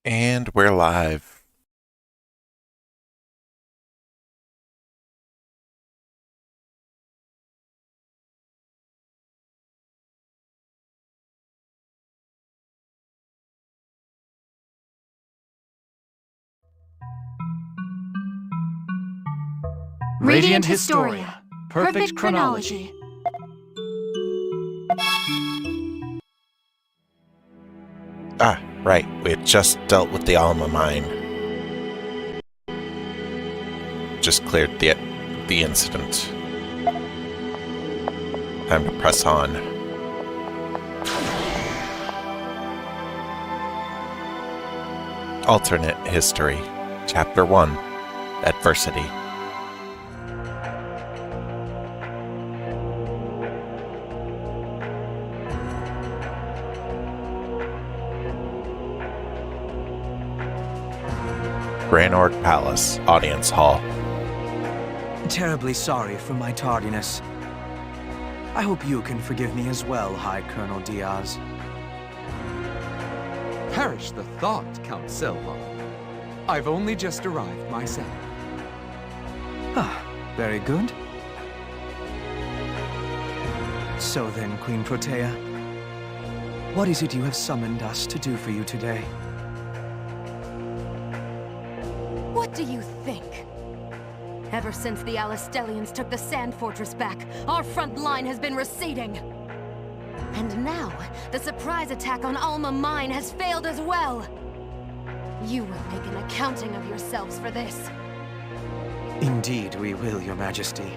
And we're live. Radiant Historia. Perfect chronology. Ah, right. We had just dealt with the Alma Mine. Just cleared the incident. Time to press on. Alternate History. Chapter 1. Adversity. Granorg Palace, Audience Hall. Terribly sorry for my tardiness. I hope you can forgive me as well, High Colonel Diaz. Perish the thought, Count Selvon. I've only just arrived myself. Ah, very good. So then, Queen Protea, what is it you have summoned us to do for you today? What do you think? Ever since the Alistellians took the Sand Fortress back, our front line has been receding. And now, the surprise attack on Alma Mine has failed as well. You will make an accounting of yourselves for this. Indeed we will, Your Majesty.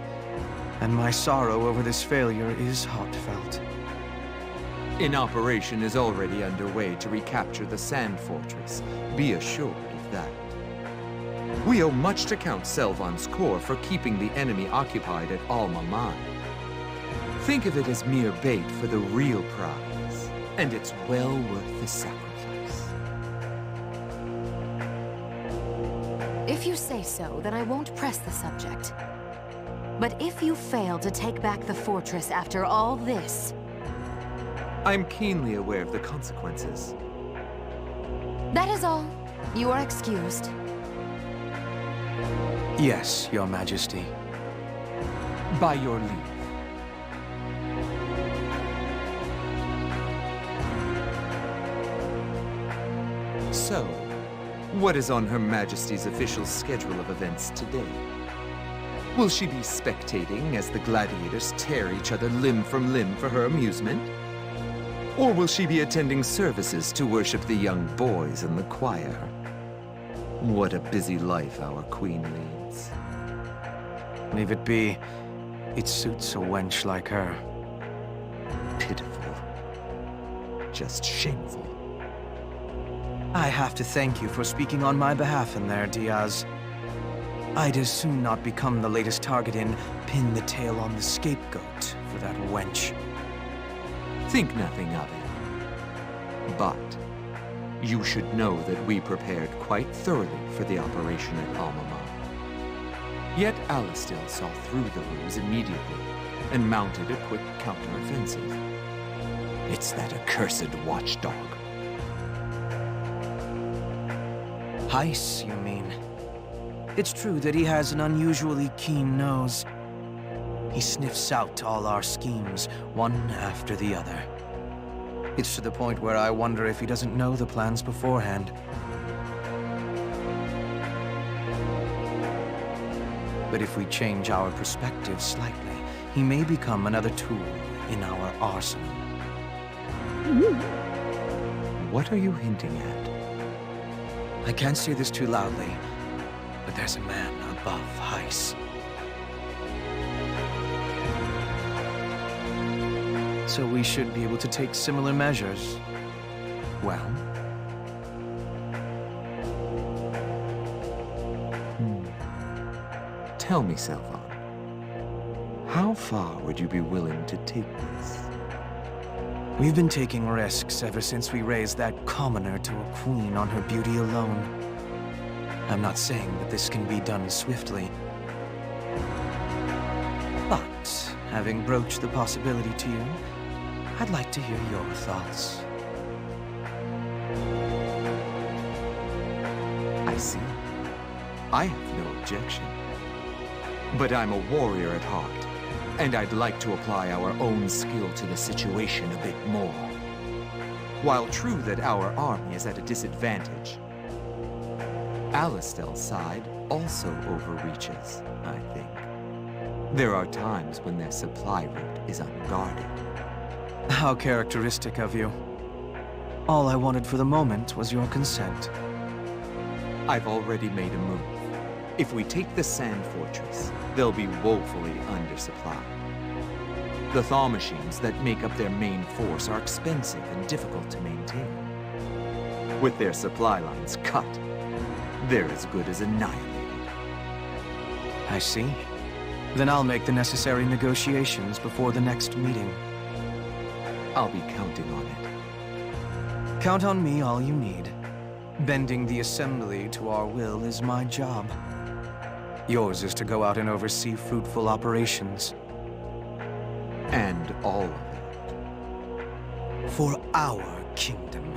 And my sorrow over this failure is heartfelt. An operation is already underway to recapture the Sand Fortress. Be assured of that. We owe much to Count Selvon's corps for keeping the enemy occupied at Alma Mine. Think of it as mere bait for the real prize, and it's well worth the sacrifice. If you say so, then I won't press the subject. But if you fail to take back the fortress after all this... I'm keenly aware of the consequences. That is all. You are excused. Yes, Your Majesty. By your leave. So, what is on Her Majesty's official schedule of events today? Will she be spectating as the gladiators tear each other limb from limb for her amusement? Or will she be attending services to worship the young boys in the choir? What a busy life our queen leads. Leave it be. It suits a wench like her. Pitiful. Just shameful. I have to thank you for speaking on my behalf in there, Diaz. I'd as soon not become the latest target in Pin the Tail on the Scapegoat for that wench. Think nothing of it. But you should know that we prepared quite thoroughly for the operation at Alma Mine. Yet Alistair saw through the ruse immediately and mounted a quick counteroffensive. It's that accursed watchdog. Heiss, you mean? It's true that he has an unusually keen nose. He sniffs out all our schemes, one after the other. It's to the point where I wonder if he doesn't know the plans beforehand. But if we change our perspective slightly, he may become another tool in our arsenal. What are you hinting at? I can't say this too loudly, but there's a man above Heiss. So we should be able to take similar measures. Well? Tell me, Selvon. How far would you be willing to take this? We've been taking risks ever since we raised that commoner to a queen on her beauty alone. I'm not saying that this can be done swiftly. But, having broached the possibility to you, I'd like to hear your thoughts. see. I have no objection. But I'm a warrior at heart, and I'd like to apply our own skill to the situation a bit more. While true that our army is at a disadvantage, Alistel's side also overreaches, I think. There are times when their supply route is unguarded. How characteristic of you. All I wanted for the moment was your consent. I've already made a move. If we take the Sand Fortress, they'll be woefully undersupplied. The thaw machines that make up their main force are expensive and difficult to maintain. With their supply lines cut, they're as good as annihilated. I see. Then I'll make the necessary negotiations before the next meeting. I'll be counting on it. Count on me all you need. Bending the Assembly to our will is my job. Yours is to go out and oversee fruitful operations. And all of it. For our kingdom.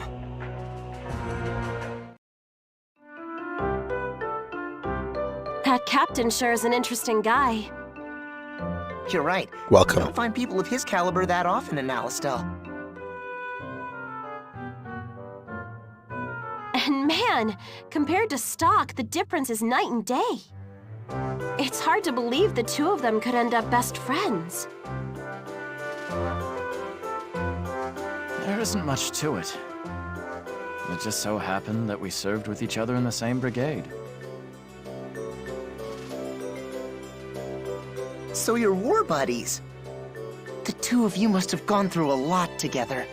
That captain sure is an interesting guy. You're right. Welcome. You don't find people of his caliber that often in Alistel. And man, compared to Stock, the difference is night and day. It's hard to believe the two of them could end up best friends. There isn't much to it. It just so happened that we served with each other in the same brigade. So you're war buddies. The two of you must have gone through a lot together.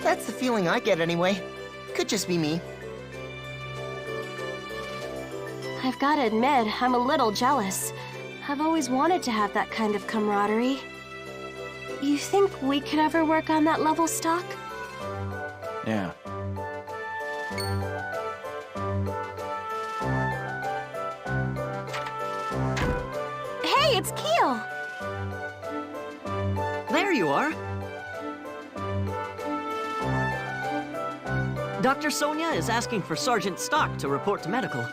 That's the feeling I get anyway. Could just be me. I've got to admit, I'm a little jealous. I've always wanted to have that kind of camaraderie. You think we could ever work on that level, Stock? Yeah. Hey, it's Keel! There you are. Dr. Sonia is asking for Sergeant Stock to report to medical.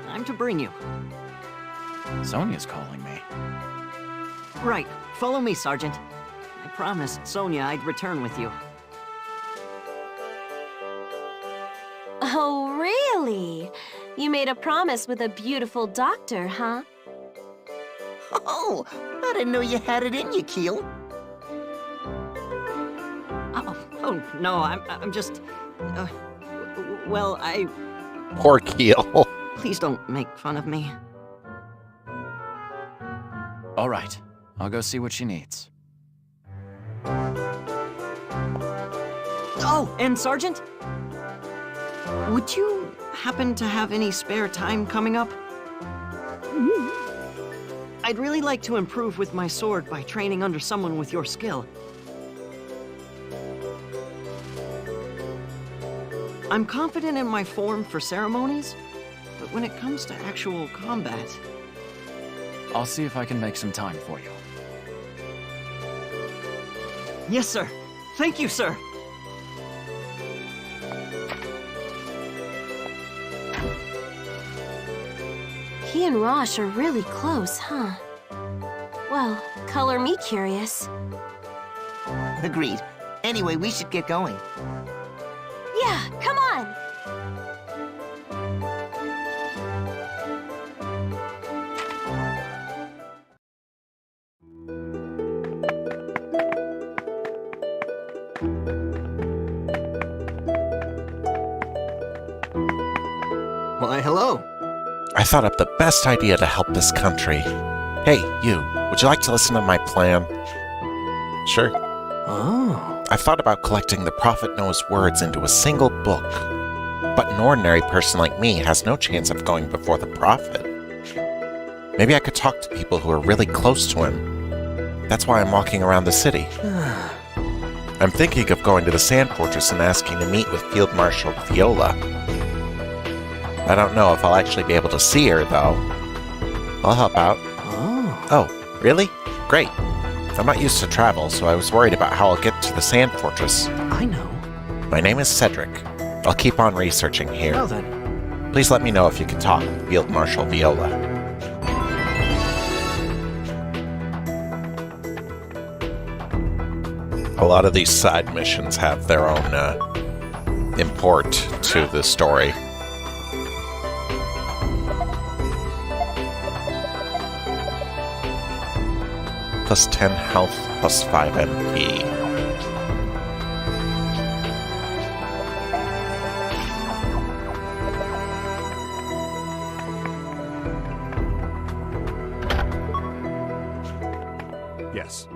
I'm to bring you. Sonia's calling me. Right. Follow me, Sergeant. I promised Sonia I'd return with you. Oh, really? You made a promise with a beautiful doctor, huh? Oh, I didn't know you had it in you, Keel. Oh no, I'm just... well, Poor Keel. Please don't make fun of me. All right. I'll go see what she needs. Oh, and Sergeant? Would you happen to have any spare time coming up? I'd really like to improve with my sword by training under someone with your skill. I'm confident in my form for ceremonies, but when it comes to actual combat... I'll see if I can make some time for you. Yes, sir. Thank you, sir. He and Rosh are really close, huh? Well, color me curious. Agreed. Anyway, we should get going. Yeah, come on! Why, hello. I thought up the best idea to help this country. Hey, you, would you like to listen to my plan? Sure. Oh. I've thought about collecting the Prophet Noah's words into a single book. But an ordinary person like me has no chance of going before the Prophet. Maybe I could talk to people who are really close to him. That's why I'm walking around the city. I'm thinking of going to the Sand Fortress and asking to meet with Field Marshal Viola. I don't know if I'll actually be able to see her, though. I'll help out. Oh, really? Great. I'm not used to travel, so I was worried about how I'll get to the Sand Fortress. I know. My name is Cedric. I'll keep on researching here. Well then. Please let me know if you can talk, Field Marshal Viola. A lot of these side missions have their own import to the story. Plus 10 health, plus 5 MP. Yes.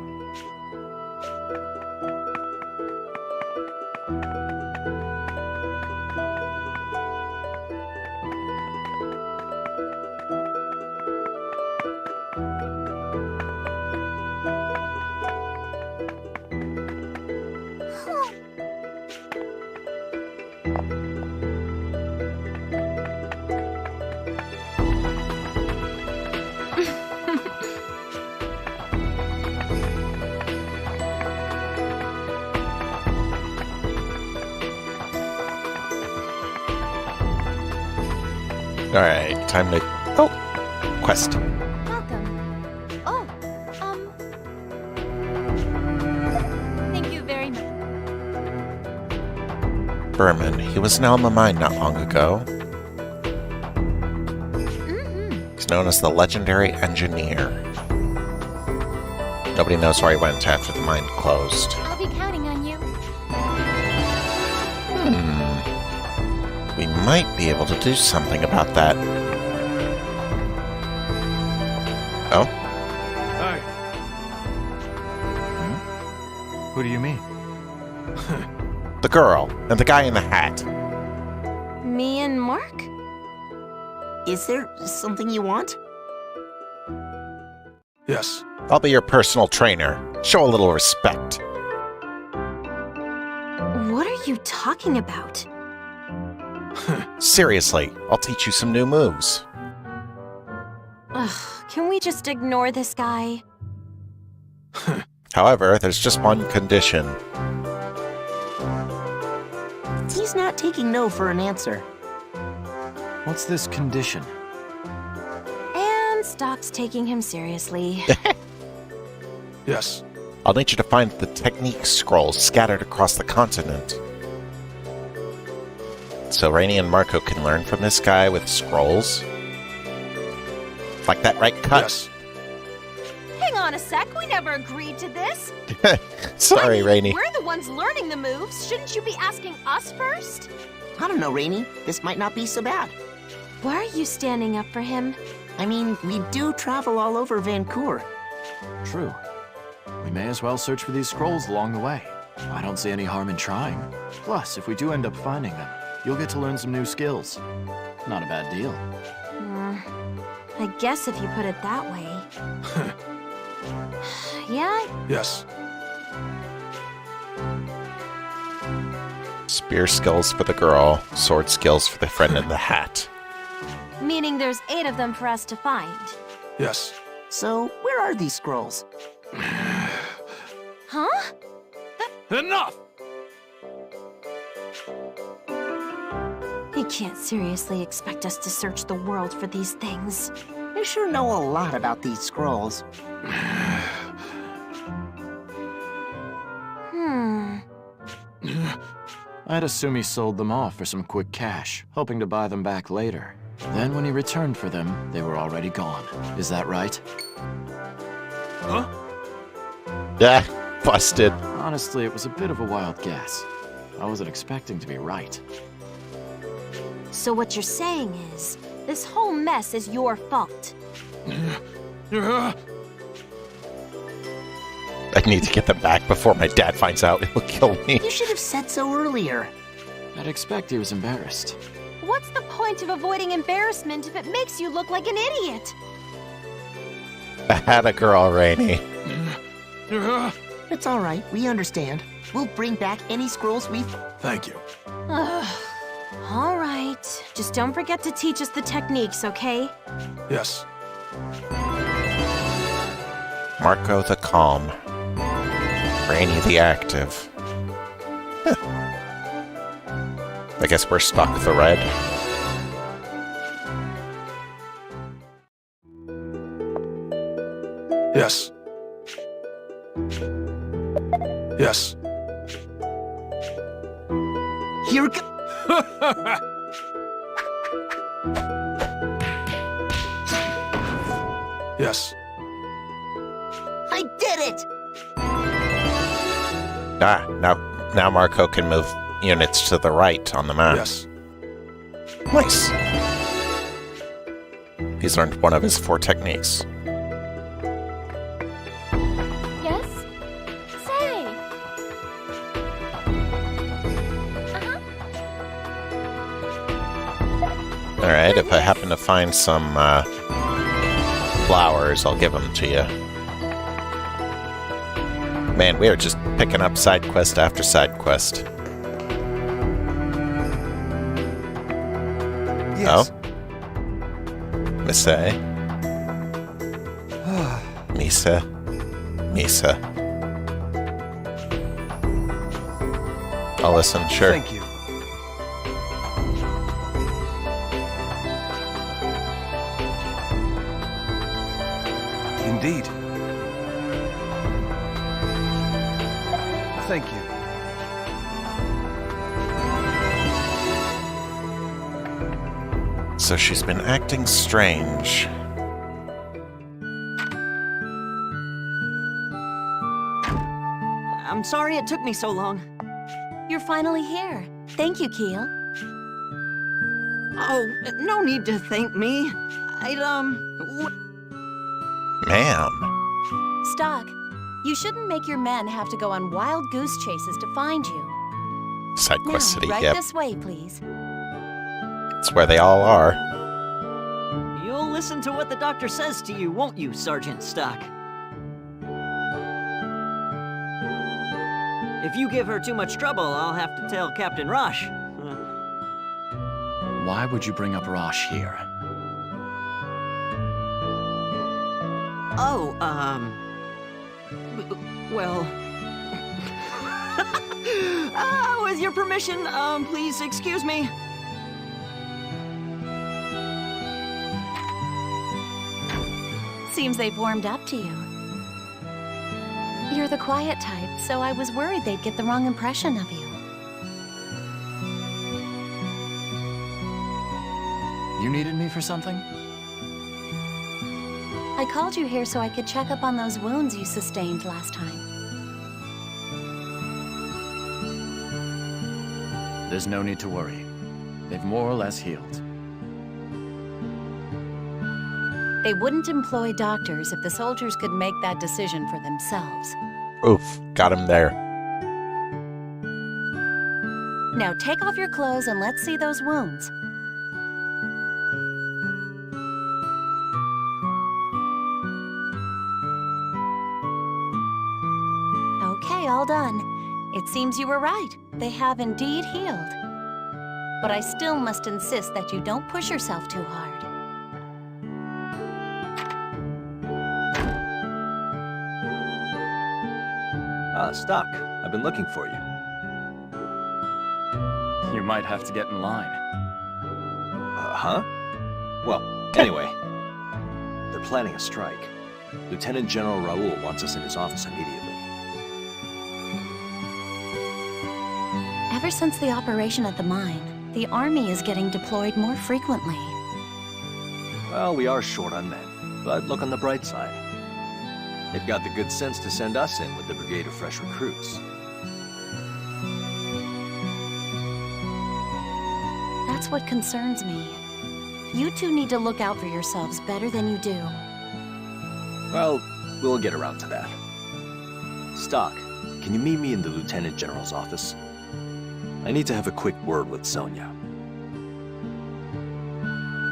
Alright, time to... Oh! Quest. Welcome. Oh, thank you very much. Berman. He was in Alma Mine not long ago. He's known as the legendary engineer. Nobody knows where he went after the mine closed. I'll be counting on you. We might be able to do something about that. Oh? Hi. Who do you mean? The girl, and the guy in the hat. Me and Mark? Is there something you want? Yes. I'll be your personal trainer. Show a little respect. What are you talking about? Seriously, I'll teach you some new moves. Ugh, can we just ignore this guy? However, there's just one condition. He's not taking no for an answer. What's this condition? And Stock's taking him seriously. Yes. I'll need you to find the technique scrolls scattered across the continent. So Rainey and Marco can learn from this guy with scrolls? Like that, right, Cut? Yes. Hang on a sec, we never agreed to this. Sorry, Rainey. We're the ones learning the moves. Shouldn't you be asking us first? I don't know, Rainey. This might not be so bad. Why are you standing up for him? I mean, we do travel all over Vancouver. True. We may as well search for these scrolls along the way. I don't see any harm in trying. Plus, if we do end up finding them, you'll get to learn some new skills. Not a bad deal. I guess if you put it that way. Yeah, Yes. Spear skills for the girl, sword skills for the friend in the hat. meaning there's 8 of them for us to find. Yes. So, where are these scrolls? Huh? Enough! You can't seriously expect us to search the world for these things. You sure know a lot about these scrolls. I'd assume he sold them off for some quick cash, hoping to buy them back later. Then when he returned for them, they were already gone. Is that right? Huh? Yeah, busted. Honestly, it was a bit of a wild guess. I wasn't expecting to be right. So what you're saying is, this whole mess is your fault. I need to get them back before my dad finds out. He'll kill me. You should have said so earlier. I'd expect he was embarrassed. What's the point of avoiding embarrassment if it makes you look like an idiot? I had a girl, Rainey. It's all right. We understand. We'll bring back any scrolls we... Thank you. All right. Just don't forget to teach us the techniques, okay? Yes. Marco the Calm. Rainey the Active. I guess we're stuck with the red. Yes. Yes. Here go- Yes. I did it! Ah, now Marco can move units to the right on the map. Yes. Nice. He's learned one of his 4 techniques. Yes? Say! Alright, if I happen to find some flowers, I'll give them to you. Man, we are just picking up side quest after side quest. Yes. Oh? Misa. Misa. I'll listen, sure. Thank you. Indeed. Thank you. So she's been acting strange. I'm sorry it took me so long. You're finally here. Thank you, Keel. Oh, no need to thank me. Ma'am. Stock, you shouldn't make your men have to go on wild goose chases to find you. Side Now, quest city, right yep. this way, please. It's where they all are. You'll listen to what the doctor says to you, won't you, Sergeant Stock? If you give her too much trouble, I'll have to tell Captain Rosh. Why would you bring up Rosh here? Oh, well... with your permission, please excuse me. Seems they've warmed up to you. You're the quiet type, so I was worried they'd get the wrong impression of you. You needed me for something? I called you here so I could check up on those wounds you sustained last time. There's no need to worry. They've more or less healed. They wouldn't employ doctors if the soldiers could make that decision for themselves. Oof, got him there. Now take off your clothes and let's see those wounds. Okay, all done. It seems you were right. They have indeed healed. But I still must insist that you don't push yourself too hard. Stock. I've been looking for you. You might have to get in line. Huh? Well, anyway. They're planning a strike. Lieutenant General Raoul wants us in his office immediately. Ever since the operation at the mine, the army is getting deployed more frequently. Well, we are short on men, but look on the bright side. They've got the good sense to send us in with the brigade of fresh recruits. That's what concerns me. You two need to look out for yourselves better than you do. Well, we'll get around to that. Stock, can you meet me in the Lieutenant General's office? I need to have a quick word with Sonia.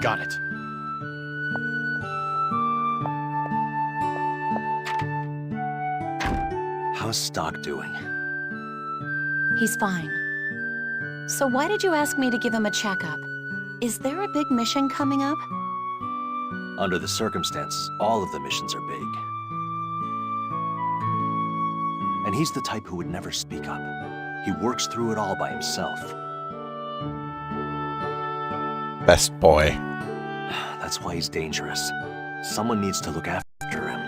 Got it. How's Stock doing? He's fine. So why did you ask me to give him a checkup? Is there a big mission coming up? Under the circumstance, all of the missions are big. And he's the type who would never speak up. He works through it all by himself. Best boy. That's why he's dangerous. Someone needs to look after him.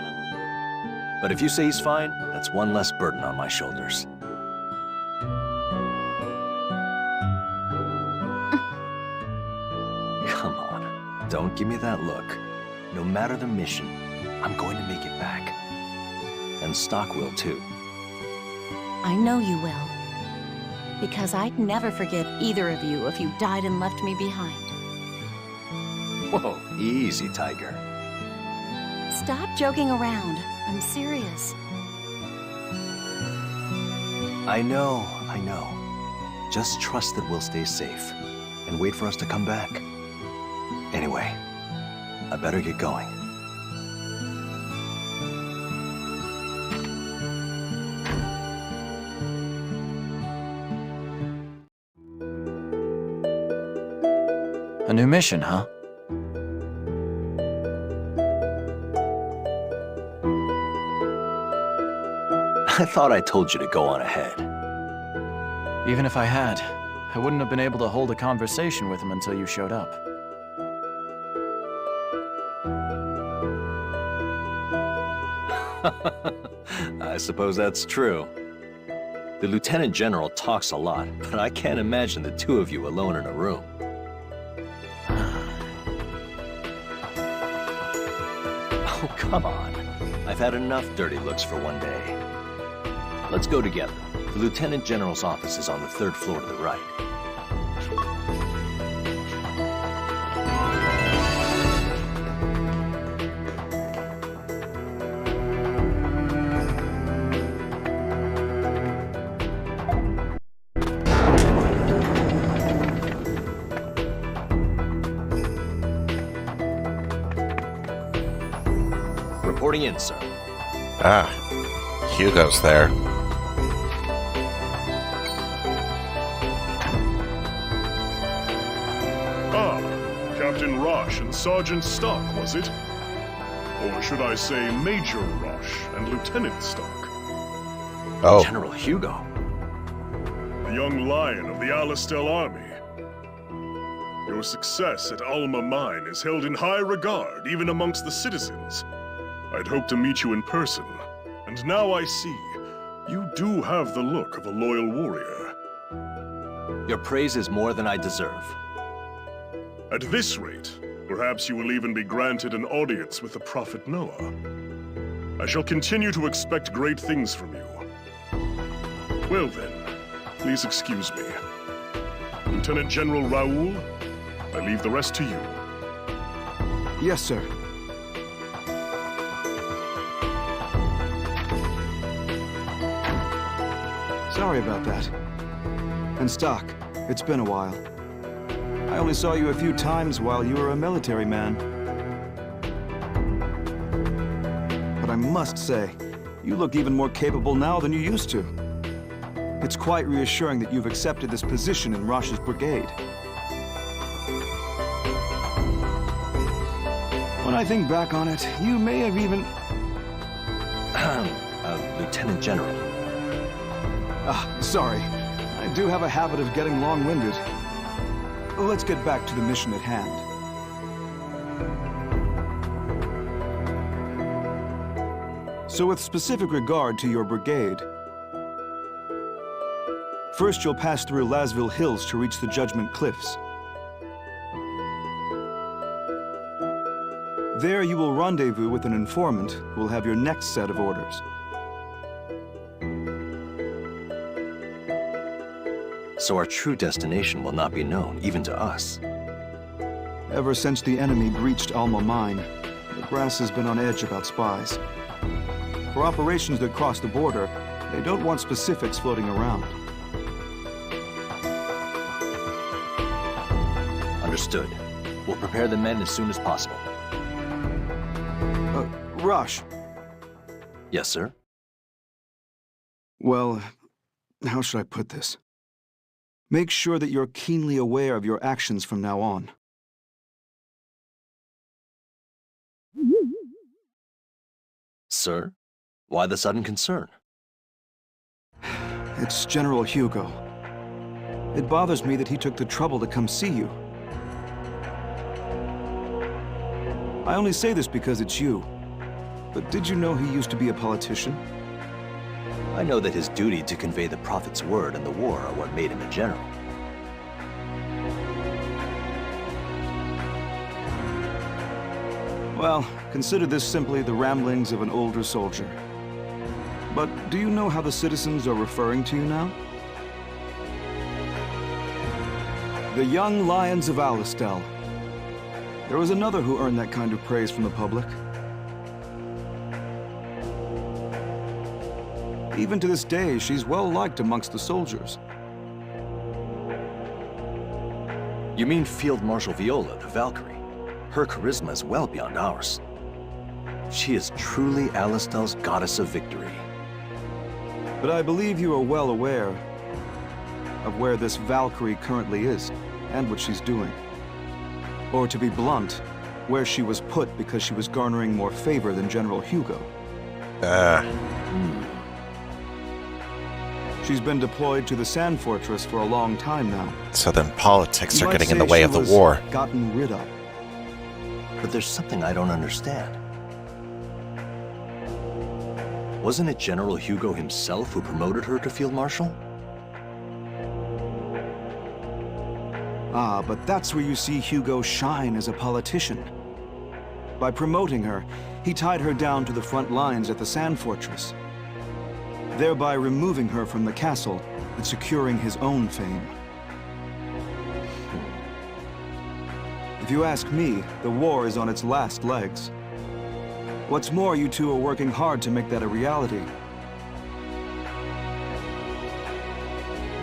But if you say he's fine, that's one less burden on my shoulders. Come on, don't give me that look. No matter the mission, I'm going to make it back. And Stock will too. I know you will. Because I'd never forgive either of you if you died and left me behind. Whoa, easy, Tiger. Stop joking around. I'm serious. I know. Just trust that we'll stay safe and wait for us to come back. Anyway, I better get going. A new mission, huh? I thought I told you to go on ahead. Even if I had, I wouldn't have been able to hold a conversation with him until you showed up. I suppose that's true. The Lieutenant General talks a lot, but I can't imagine the two of you alone in a room. Oh, come on. I've had enough dirty looks for one day. Let's go together. The Lieutenant General's office is on the 3rd floor to the right. Reporting in, sir. Ah, Hugo's there. Ah, Captain Roche and Sergeant Stock, was it? Or should I say Major Roche and Lieutenant Stock? Oh, General Hugo. The young lion of the Alistel Army. Your success at Alma Mine is held in high regard even amongst the citizens. I'd hoped to meet you in person, and now I see you do have the look of a loyal warrior. Your praise is more than I deserve. At this rate, perhaps you will even be granted an audience with the Prophet Noah. I shall continue to expect great things from you. Well then, please excuse me. Lieutenant General Raoul, I leave the rest to you. Yes, sir. Sorry about that. And Stock, it's been a while. I only saw you a few times while you were a military man. But I must say, you look even more capable now than you used to. It's quite reassuring that you've accepted this position in Roche's brigade. When I think back on it, you may have even... Lieutenant General. Sorry. I do have a habit of getting long-winded. Let's get back to the mission at hand. So with specific regard to your brigade, first you'll pass through Lasville Hills to reach the Judgment Cliffs. There you will rendezvous with an informant who will have your next set of orders. So our true destination will not be known, even to us. Ever since the enemy breached Alma Mine, the brass has been on edge about spies. For operations that cross the border, they don't want specifics floating around. Understood. We'll prepare the men as soon as possible. Roche. Yes, sir? Well, how should I put this? Make sure that you're keenly aware of your actions from now on. Sir? Why the sudden concern? It's General Hugo. It bothers me that he took the trouble to come see you. I only say this because it's you. But did you know he used to be a politician? I know that his duty to convey the Prophet's word and the war are what made him a general. Well, consider this simply the ramblings of an older soldier. But do you know how the citizens are referring to you now? The young lions of Alistel. There was another who earned that kind of praise from the public. Even to this day, she's well liked amongst the soldiers. You mean Field Marshal Viola, the Valkyrie? Her charisma is well beyond ours. She is truly Alistel's goddess of victory. But I believe you are well aware of where this Valkyrie currently is, and what she's doing. Or to be blunt, where she was put because she was garnering more favor than General Hugo. She's been deployed to the Sand Fortress for a long time now. So then politics are getting in the way of the war. Gotten rid of. But there's something I don't understand. Wasn't it General Hugo himself who promoted her to Field Marshal? Ah, but that's where you see Hugo shine as a politician. By promoting her, he tied her down to the front lines at the Sand Fortress, thereby removing her from the castle and securing his own fame. If you ask me, the war is on its last legs. What's more, you two are working hard to make that a reality.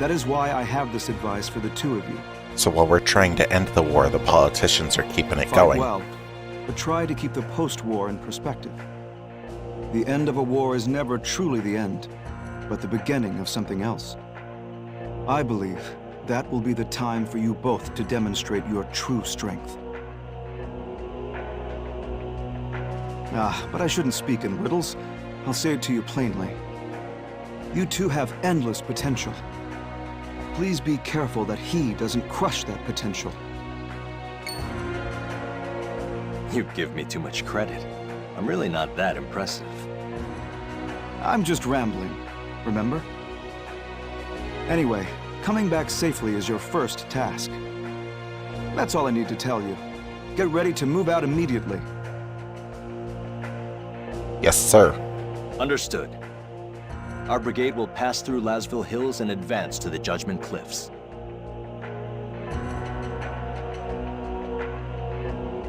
That is why I have this advice for the two of you. So while we're trying to end the war, the politicians are keeping it Fight going. well, but try to keep the post-war in perspective. The end of a war is never truly the end, but the beginning of something else. I believe that will be the time for you both to demonstrate your true strength. Ah, but I shouldn't speak in riddles. I'll say it to you plainly. You two have endless potential. Please be careful that he doesn't crush that potential. You give me too much credit. I'm really not that impressive. I'm just rambling, remember? Anyway, coming back safely is your first task. That's all I need to tell you. Get ready to move out immediately. Yes, sir. Understood. Our brigade will pass through Lasville Hills and advance to the Judgment Cliffs.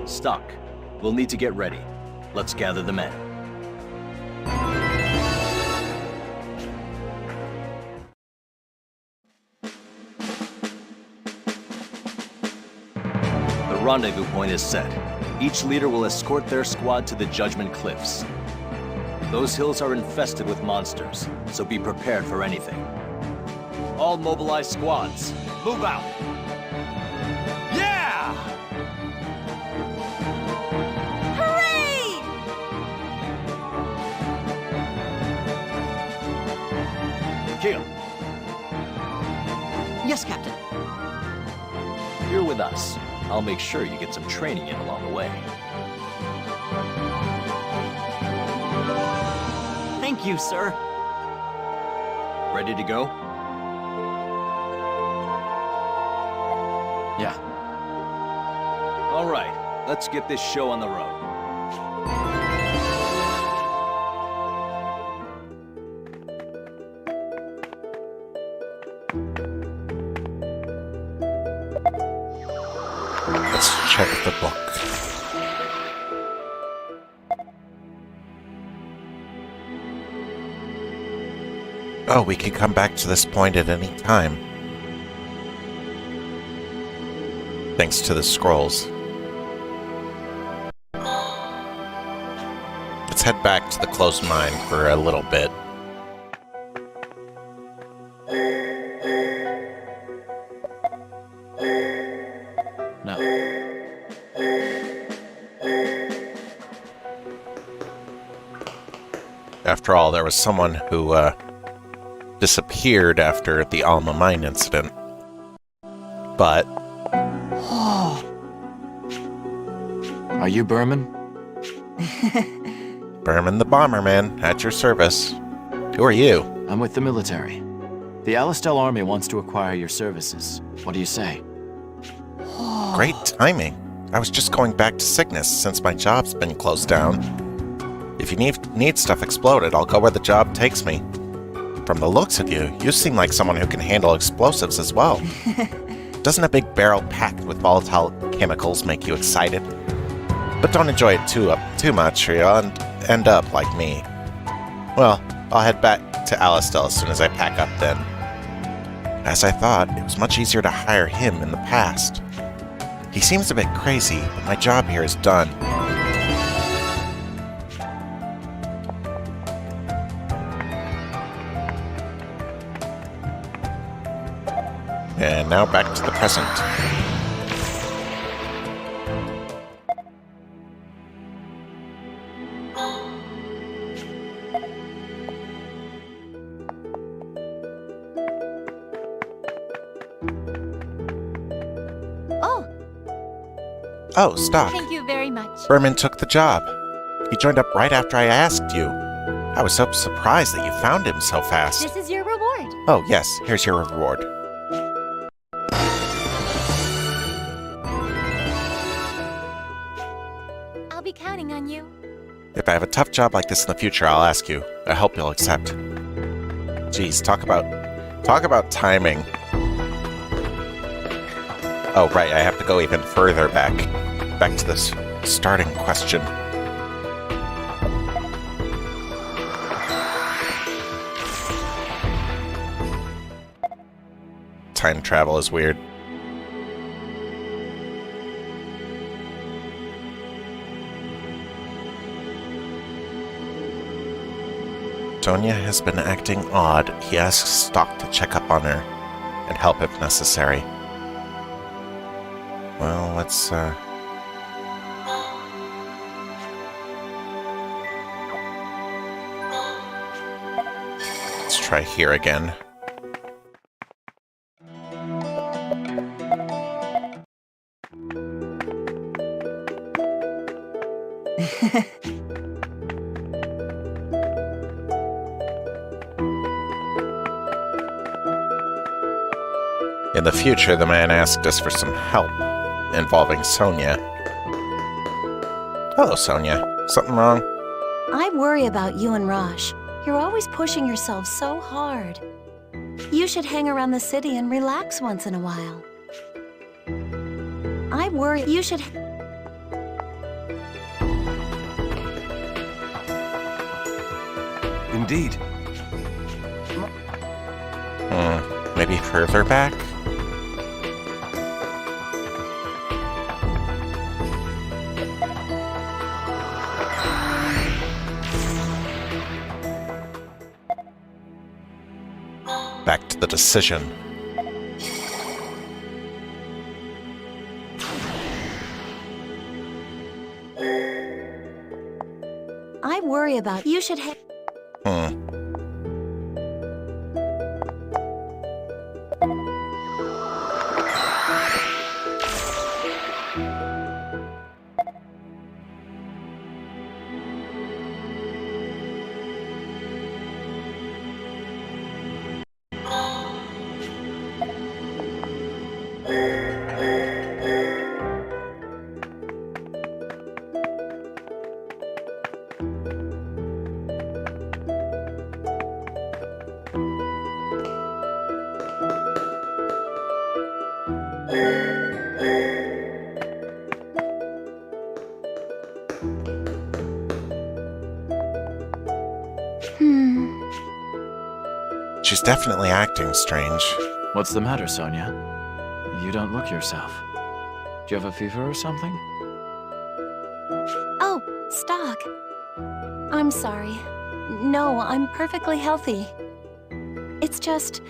Stock, we'll need to get ready. Let's gather the men. The rendezvous point is set. Each leader will escort their squad to the Judgment Cliffs. Those hills are infested with monsters, so be prepared for anything. All mobilized squads, move out! Yeah! Hooray! Kill, Yes, Captain. you're with us. I'll make sure you get some training in along the way. Thank you, sir. Ready to go? Yeah. All right, let's get this show on the road. Let's check the book. Oh, we can come back to this point at any time. Thanks to the scrolls. Let's head back to the closed mine for a little bit. No. After all, there was someone who, disappeared after the Alma Mine incident. But... Are you Berman? Berman the Bomberman, at your service. Who are you? I'm with the military. The Alistel army wants to acquire your services. What do you say? Great timing. I was just going back to Cygnus since my job's been closed down. If you need stuff exploded, I'll go where the job takes me. From the looks of you, you seem like someone who can handle explosives as well. Doesn't a big barrel packed with volatile chemicals make you excited? But don't enjoy it too much or you'll end up like me. Well, I'll head back to Alistel as soon as I pack up then. As I thought, it was much easier to hire him in the past. He seems a bit crazy, but my job here is done. And now back to the present. Oh, Stock. Thank you very much. Berman took the job. He joined up right after I asked you. I was so surprised that you found him so fast. This is your reward. Oh, yes, here's your reward. I'll be counting on you. If I have a tough job like this in the future, I'll ask you. I hope you'll accept. Geez, talk about timing. Oh, right, I have to go even further back to this starting question. Time travel is weird. Sonia has been acting odd. He asks Stock to check up on her and help if necessary. Well, let's try here again. In the future, the man asked us for some help involving Sonia. Hello, Sonia. Something wrong? I worry about you and Rosh. You're always pushing yourself so hard. You should hang around the city and relax once in a while. I worry you should... Indeed. Maybe further back? Back to the decision. I worry about you should She's definitely acting strange. What's the matter, Sonia? You don't look yourself. Do you have a fever or something? Oh, Stock. I'm sorry. No, I'm perfectly healthy. It's just,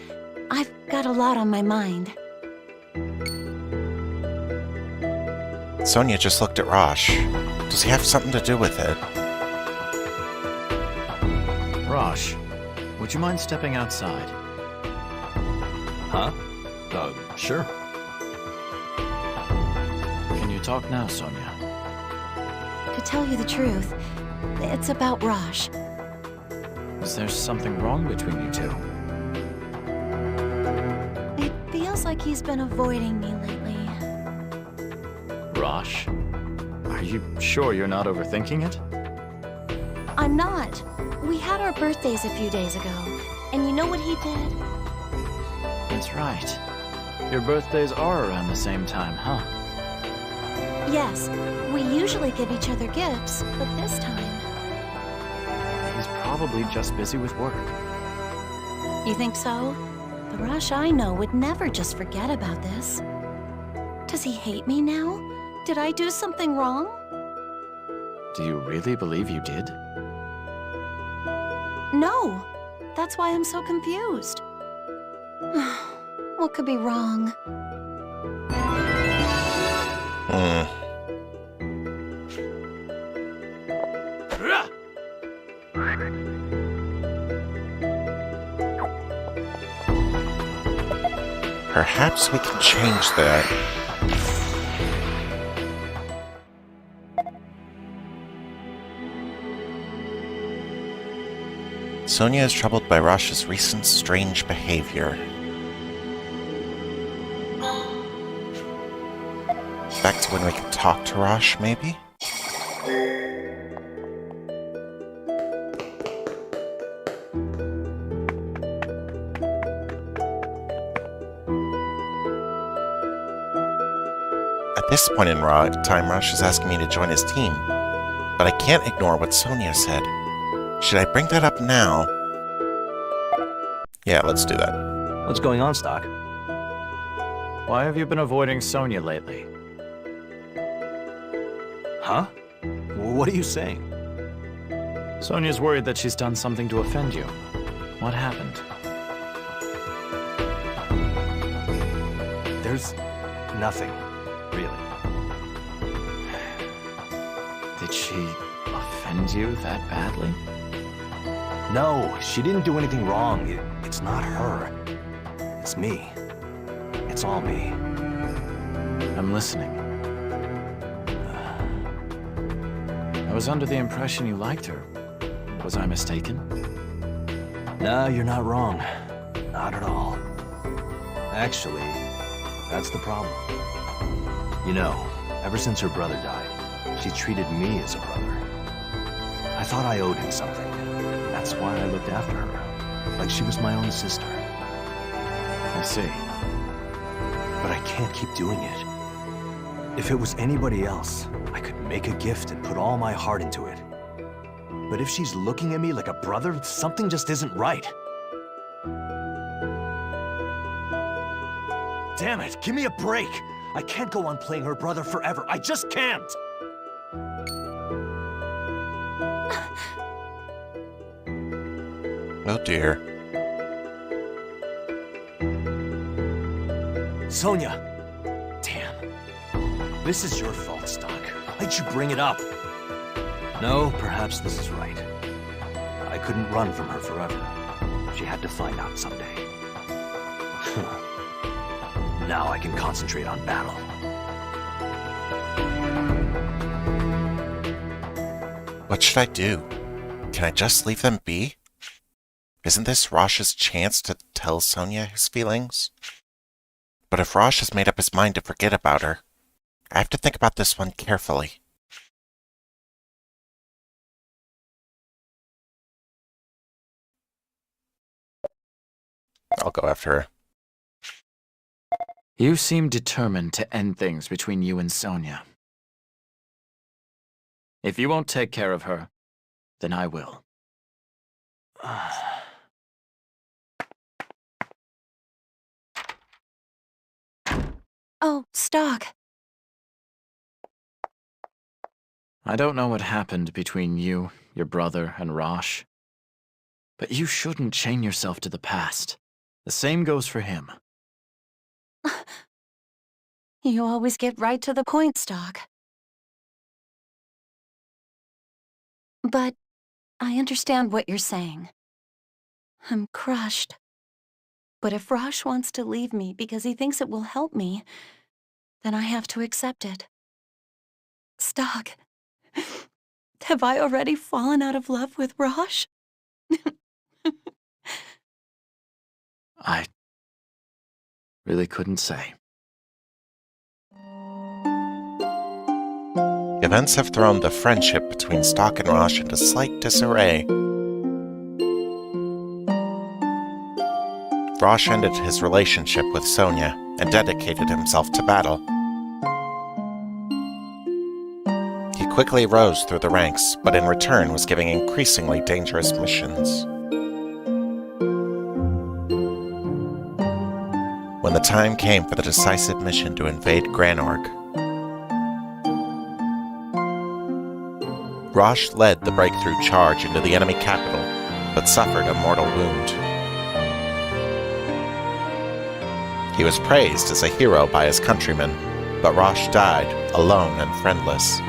I've got a lot on my mind. Sonia just looked at Rosh. Does he have something to do with it? Rosh, would you mind stepping outside? Huh? Sure. Can you talk now, Sonia? To tell you the truth, it's about Rosh. Is there something wrong between you two? It feels like he's been avoiding me lately. Rosh? Are you sure you're not overthinking it? I'm not. We had our birthdays a few days ago, and you know what he did? That's right. Your birthdays are around the same time, huh? Yes, we usually give each other gifts, but this time... He's probably just busy with work. You think so? The Rosh I know would never just forget about this. Does he hate me now? Did I do something wrong? Do you really believe you did? No. That's why I'm so confused. What could be wrong? Perhaps we can change that. Sonia is troubled by Rosh's recent strange behavior. Back to when we could talk to Rosh, maybe? At this point in time, Rosh is asking me to join his team, but I can't ignore what Sonia said. Should I bring that up now? Yeah, let's do that. What's going on, Stock? Why have you been avoiding Sonia lately? Huh? What are you saying? Sonia's worried that she's done something to offend you. What happened? There's nothing, really. Did she offend you that badly? No, she didn't do anything wrong. It's not her. It's me. It's all me. I'm listening. I was under the impression you liked her. Was I mistaken? No, you're not wrong. Not at all. Actually, that's the problem. You know, ever since her brother died, she treated me as a brother. I thought I owed him something. That's why I looked after her, like she was my own sister. I see. But I can't keep doing it. If it was anybody else, I could make a gift and put all my heart into it. But if she's looking at me like a brother, something just isn't right. Damn it, give me a break! I can't go on playing her brother forever. I just can't! Oh dear. Sonia! Damn. This is your fault, Stock. Why'd you bring it up? No, perhaps this is right. I couldn't run from her forever. She had to find out someday. Now I can concentrate on battle. What should I do? Can I just leave them be? Isn't this Rosh's chance to tell Sonia his feelings? But if Rosh has made up his mind to forget about her, I have to think about this one carefully. I'll go after her. You seem determined to end things between you and Sonia. If you won't take care of her, then I will. Oh, Stock. I don't know what happened between you, your brother, and Rosh, but you shouldn't chain yourself to the past. The same goes for him. You always get right to the point, Stock. But I understand what you're saying. I'm crushed. But if Rosh wants to leave me because he thinks it will help me, then I have to accept it. Stock, Have I already fallen out of love with Rosh? I really couldn't say. Events have thrown the friendship between Stock and Rosh into slight disarray. Rosh ended his relationship with Sonia and dedicated himself to battle. He quickly rose through the ranks, but in return was given increasingly dangerous missions. When the time came for the decisive mission to invade Granorg, Rosh led the breakthrough charge into the enemy capital, but suffered a mortal wound. He was praised as a hero by his countrymen, but Rosh died alone and friendless.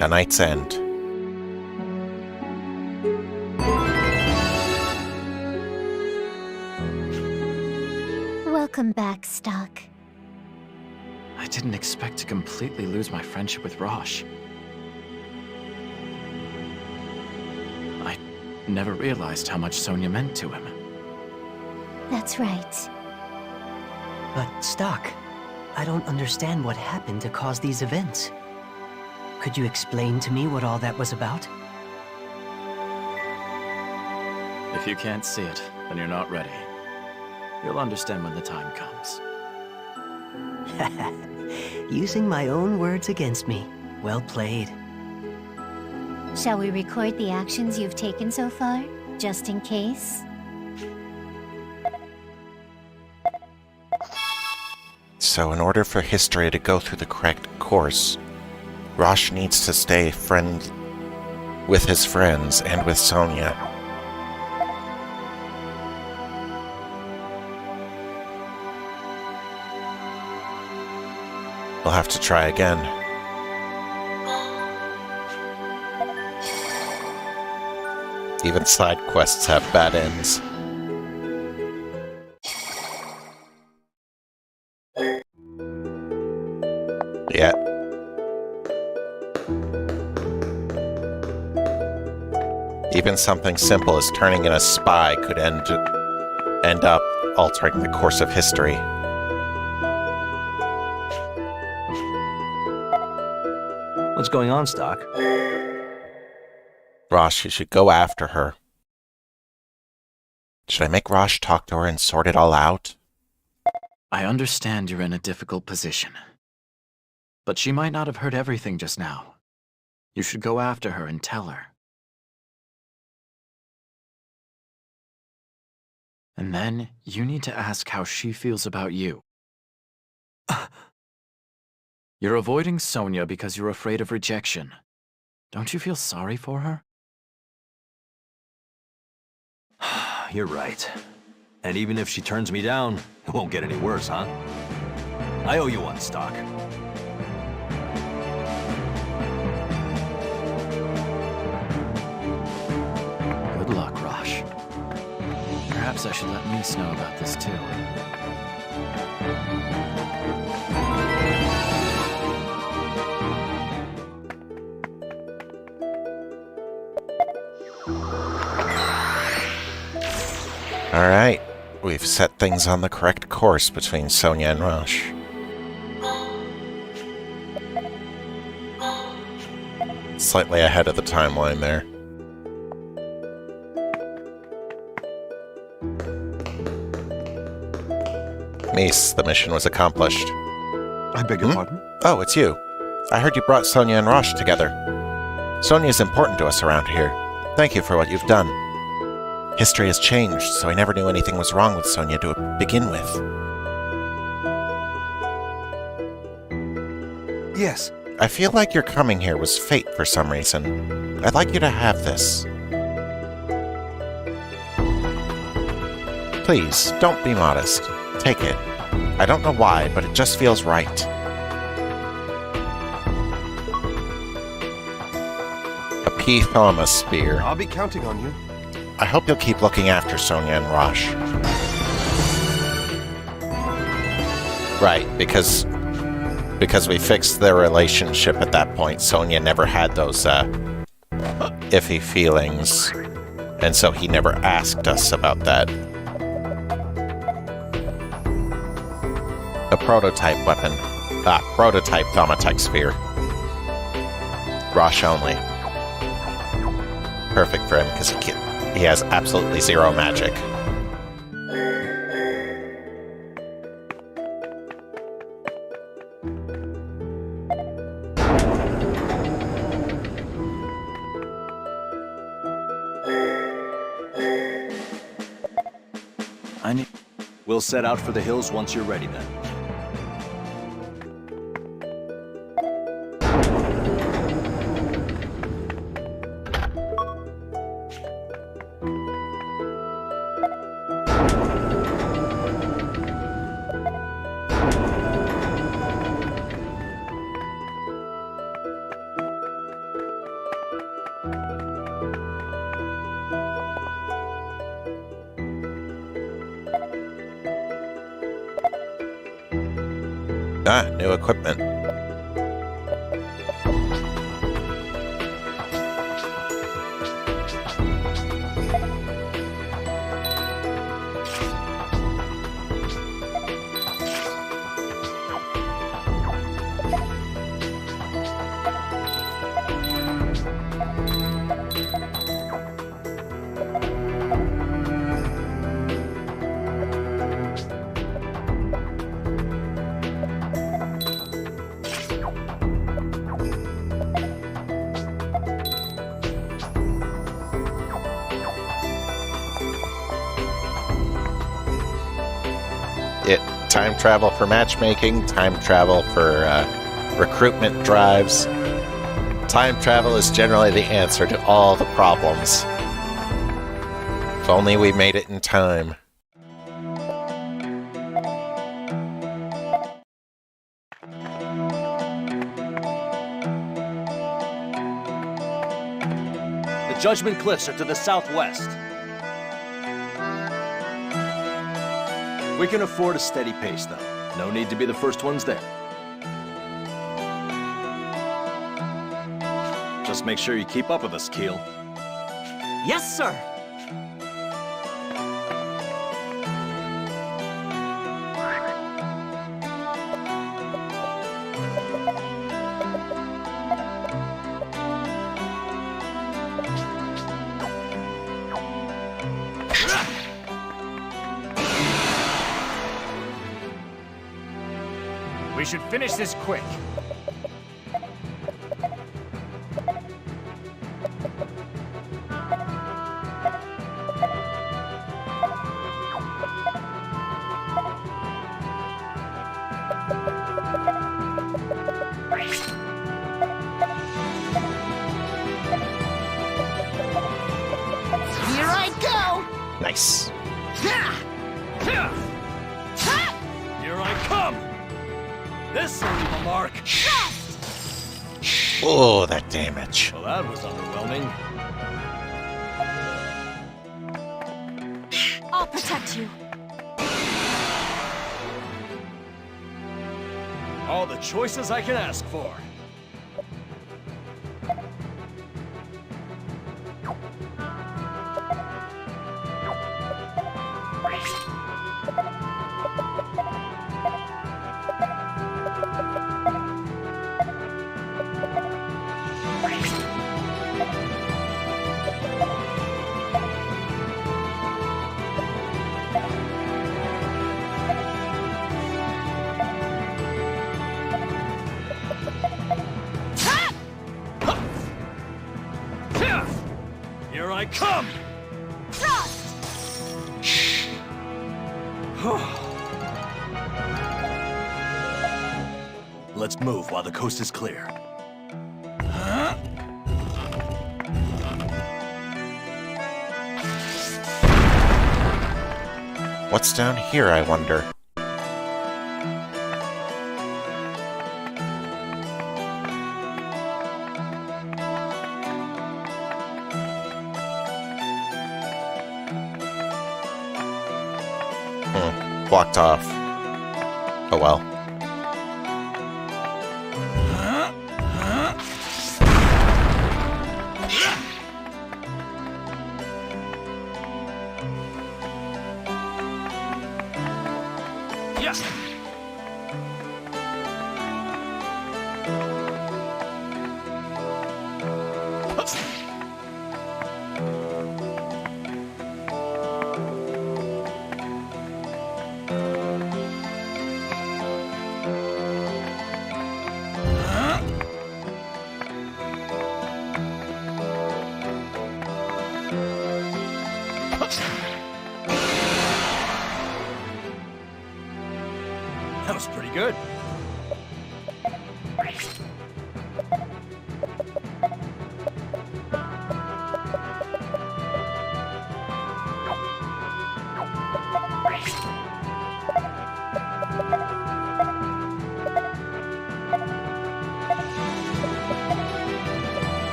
A Night's End. Welcome back, Stock. I didn't expect to completely lose my friendship with Rosh. I never realized how much Sonia meant to him. That's right. But, Stock, I don't understand what happened to cause these events. Could you explain to me what all that was about? If you can't see it, then you're not ready. You'll understand when the time comes. Using my own words against me. Well played. Shall we record the actions you've taken so far, just in case? So in order for Historia to go through the correct course, Rosh needs to stay friend with his friends and with Sonia. We'll have to try again. Even side quests have bad ends. Yeah. Even something simple as turning in a spy could end up altering the course of history. What's going on, Stock? Rosh, you should go after her. Should I make Rosh talk to her and sort it all out? I understand you're in a difficult position. But she might not have heard everything just now. You should go after her and tell her. And then, you need to ask how she feels about you. You're avoiding Sonia because you're afraid of rejection. Don't you feel sorry for her? You're right. And even if she turns me down, it won't get any worse, huh? I owe you one, Stock. Good luck, Rosh. Perhaps I should let Mies know about this too. Alright, we've set things on the correct course between Sonia and Rosh. Slightly ahead of the timeline there. Mies, the mission was accomplished. I beg your pardon? Oh, it's you. I heard you brought Sonia and Rosh together. Sonia is important to us around here. Thank you for what you've done. History has changed, so I never knew anything was wrong with Sonia to begin with. Yes. I feel like your coming here was fate for some reason. I'd like you to have this. Please, don't be modest. Take it. I don't know why, but it just feels right. A P-Thalamus spear. I'll be counting on you. I hope you'll keep looking after Sonia and Rosh. Right, because we fixed their relationship at that point. Sonia never had those iffy feelings, and so he never asked us about that. A prototype weapon. Prototype Thaumatic Sphere. Rosh only. Perfect for him, because he has absolutely zero magic. We'll set out for the hills once you're ready then. New equipment. Time travel for matchmaking, time travel for recruitment drives. Time travel is generally the answer to all the problems. If only we made it in time. The Judgment Cliffs are to the southwest. We can afford a steady pace, though. No need to be the first ones there. Just make sure you keep up with us, Keel. Yes, sir! We should finish this quick. Here I go! Nice. Here I come! This'll leave a mark. Oh, that damage. Well, that was underwhelming. I'll protect you. All the choices I can ask for. Here I come! Let's move while the coast is clear. What's down here, I wonder? Blocked off. Oh well. That was pretty good.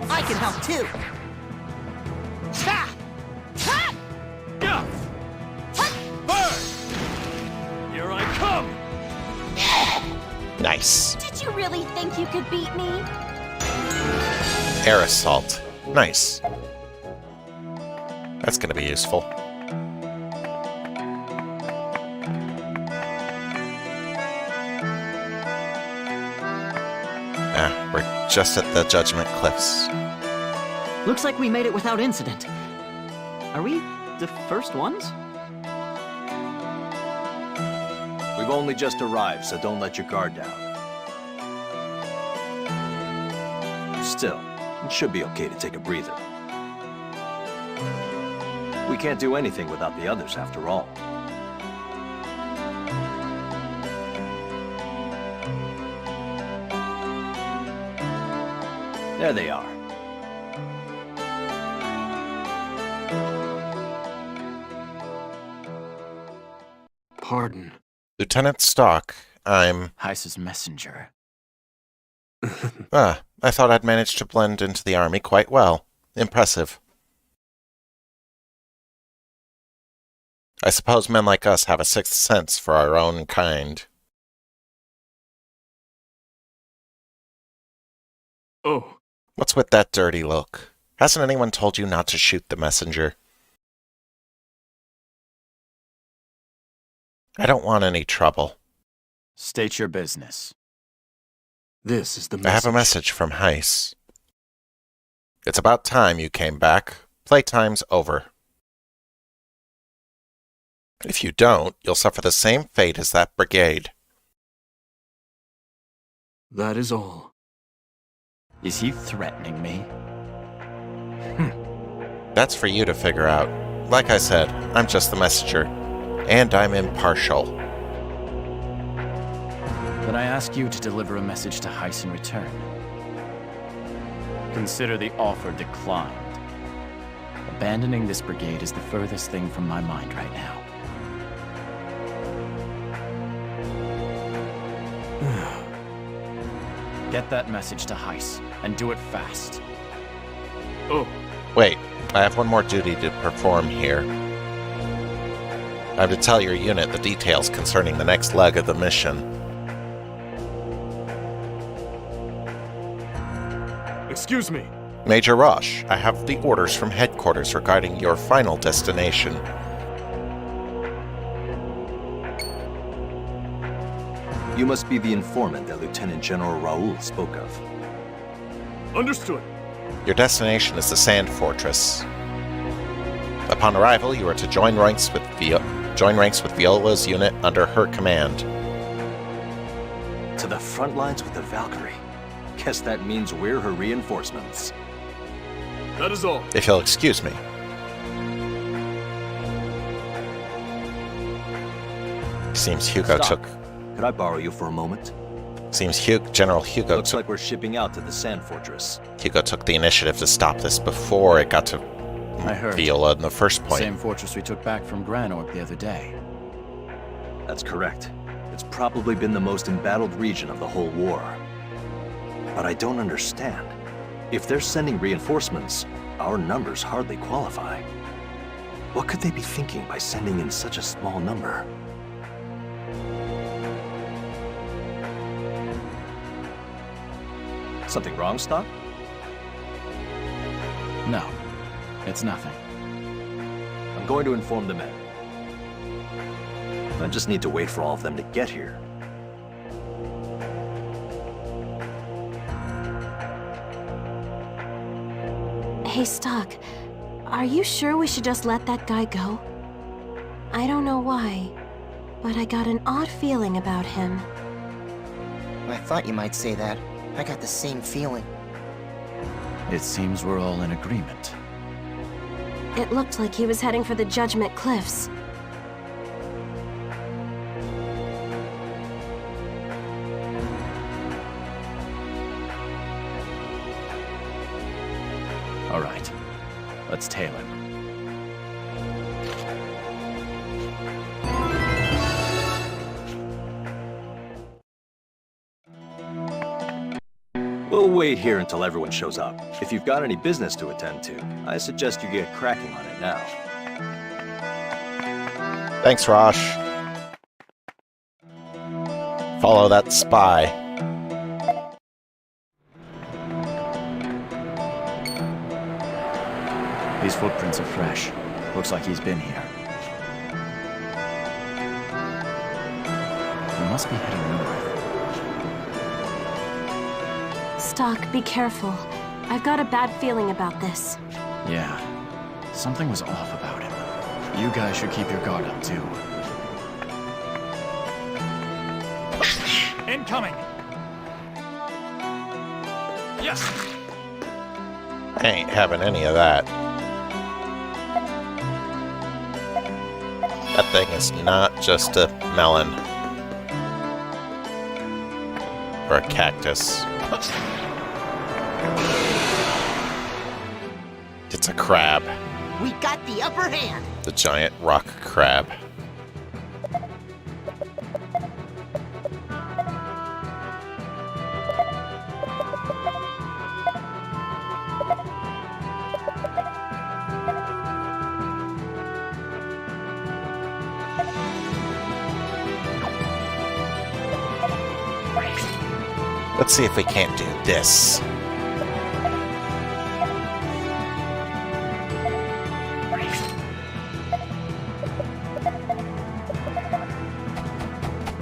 I can help too. Ha! Ha! Yeah. Burn! Here I come! Nice. Did you really think you could beat me? Air assault. Nice. That's gonna be useful. Ah, we're just at the Judgment Cliffs. Looks like we made it without incident. Are we the first ones? We've only just arrived, so don't let your guard down. Still, it should be okay to take a breather. We can't do anything without the others, after all. There they are. Pardon. Lieutenant Stock, I'm... Heiss's messenger. I thought I'd managed to blend into the army quite well. Impressive. I suppose men like us have a sixth sense for our own kind. Oh. What's with that dirty look? Hasn't anyone told you not to shoot the messenger? I don't want any trouble. State your business. This is the message. I have a message from Heiss. It's about time you came back. Playtime's over. If you don't, you'll suffer the same fate as that brigade. That is all. Is he threatening me? That's for you to figure out. Like I said, I'm just the messenger. And I'm impartial. Then I ask you to deliver a message to Heiss in return. Consider the offer declined. Abandoning this brigade is the furthest thing from my mind right now. Get that message to Heiss, and do it fast. Oh. Wait, I have one more duty to perform here. I have to tell your unit the details concerning the next leg of the mission. Excuse me. Major Roche, I have the orders from headquarters regarding your final destination. You must be the informant that Lieutenant General Raoul spoke of. Understood. Your destination is the Sand Fortress. Upon arrival, you are to join ranks with Viola's unit under her command. To the front lines with the Valkyrie. Guess that means we're her reinforcements. That is all. If you'll excuse me. Seems Hugo Stop. took... Could I borrow you for a moment? Seems General Hugo Looks took... like we're shipping out to the Sand Fortress. Hugo took the initiative to stop this before it got to I heard. Viola in the first point. Same fortress we took back from Granorg the other day. That's correct. It's probably been the most embattled region of the whole war. But I don't understand. If they're sending reinforcements, our numbers hardly qualify. What could they be thinking by sending in such a small number? Something wrong, Stock? No, it's nothing. I'm going to inform the men. I just need to wait for all of them to get here. Hey, Stock. Are you sure we should just let that guy go? I don't know why, but I got an odd feeling about him. I thought you might say that. I got the same feeling. It seems we're all in agreement. It looked like he was heading for the Judgment Cliffs. All right, let's tail him. We'll wait here until everyone shows up. If you've got any business to attend to, I suggest you get cracking on it now. Thanks, Rosh. Follow that spy. These footprints are fresh. Looks like he's been here. He must be heading north. Stock, be careful. I've got a bad feeling about this. Yeah, something was off about him. You guys should keep your guard up, too. Incoming! Yes! I ain't having any of that. That thing is not just a melon. Or a cactus. It's a crab. We got the upper hand. The giant rock crab. Let's see if we can't do this.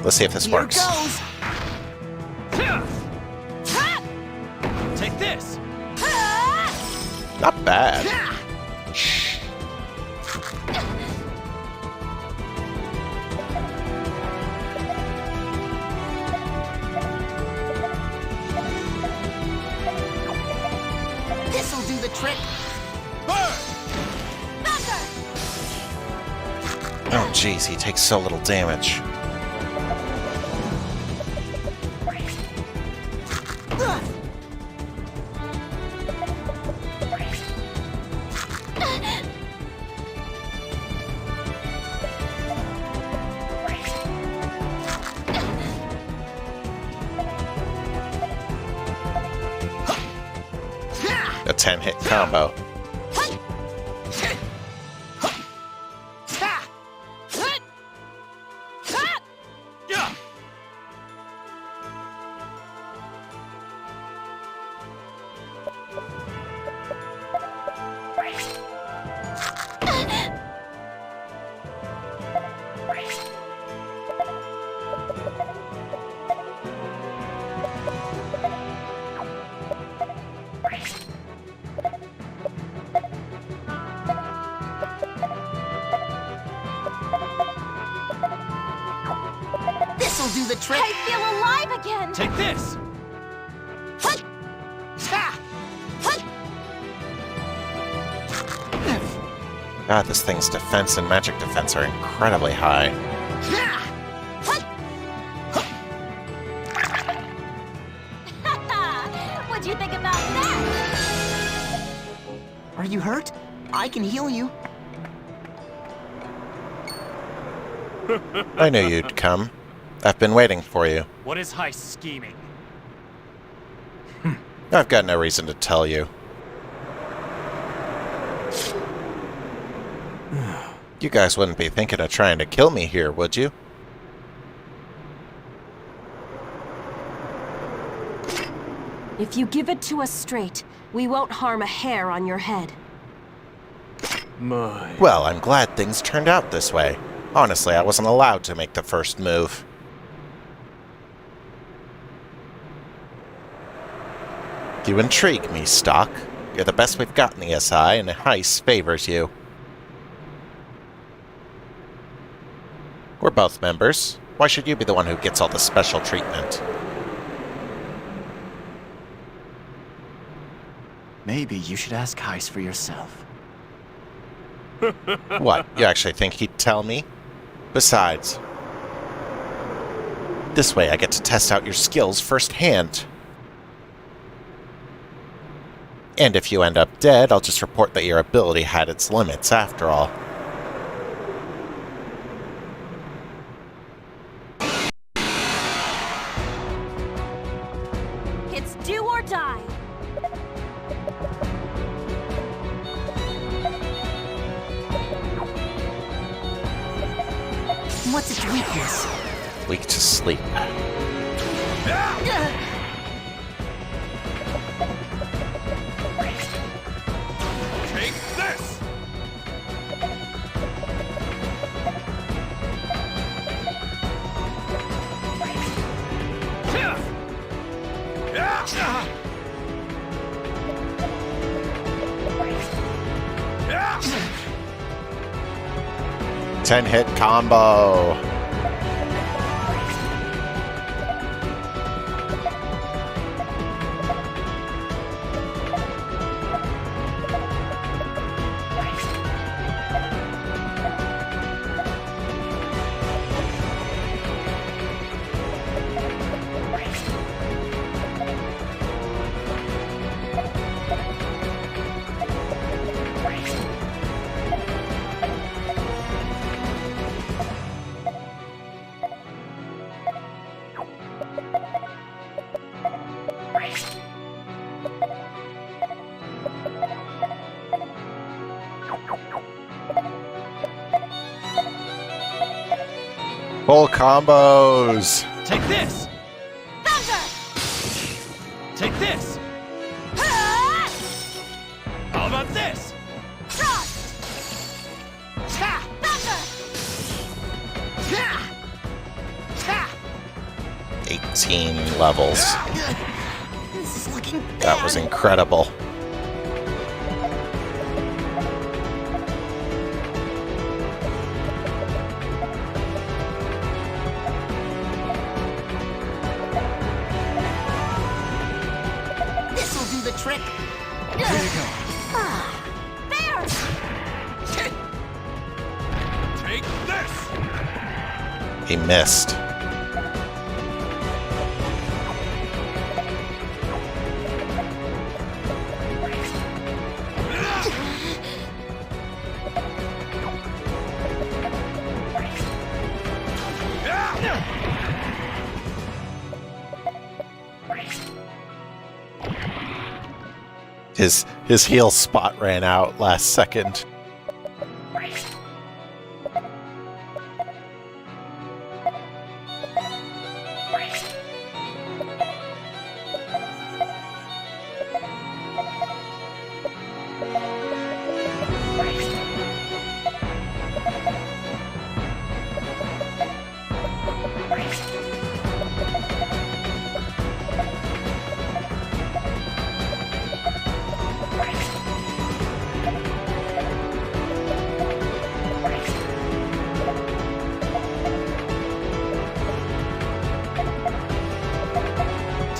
Let's see if this works. Take this! Not bad. This'll do the trick. Oh jeez, he takes so little damage. A 10-hit combo. This'll do the trick. I feel alive again! Take this! God, this thing's defense and magic defense are incredibly high. What'd you think about that? Are you hurt? I can heal you. I knew you'd come. I've been waiting for you. What is heist scheming? I've got no reason to tell you. You guys wouldn't be thinking of trying to kill me here, would you? If you give it to us straight, we won't harm a hair on your head. Well, I'm glad things turned out this way. Honestly, I wasn't allowed to make the first move. You intrigue me, Stock. You're the best we've got in the SI, and Heist favors you. We're both members. Why should you be the one who gets all the special treatment? Maybe you should ask Heist for yourself. What, you actually think he'd tell me? Besides, this way I get to test out your skills firsthand. And if you end up dead, I'll just report that your ability had its limits after all. It's do or die. What's its weakness? Weak to sleep. Take this! Ten-hit combo. Full combos. Take this! Thunder! Take this! How about this? Frost! Thunder! 18 levels. This is looking bad. That was incredible. This'll do the trick. Here you go. There! Take this! He missed. His heal spot ran out last second.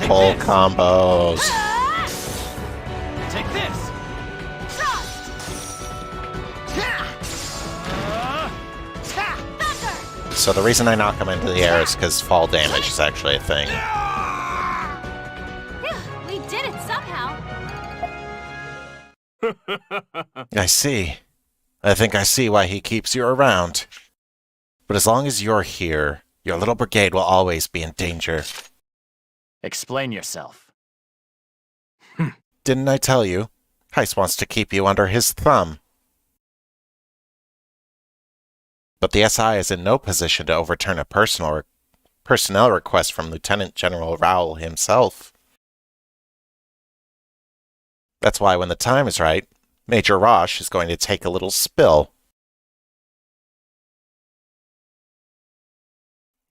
Full combos. Take this! So the reason I knock him into the air is because fall damage is actually a thing. We did it somehow. I see. I think I see why he keeps you around. But as long as you're here, your little brigade will always be in danger. Explain yourself. Didn't I tell you? Heist wants to keep you under his thumb. But the SI is in no position to overturn a personnel request from Lieutenant General Rowell himself. That's why when the time is right, Major Rosh is going to take a little spill.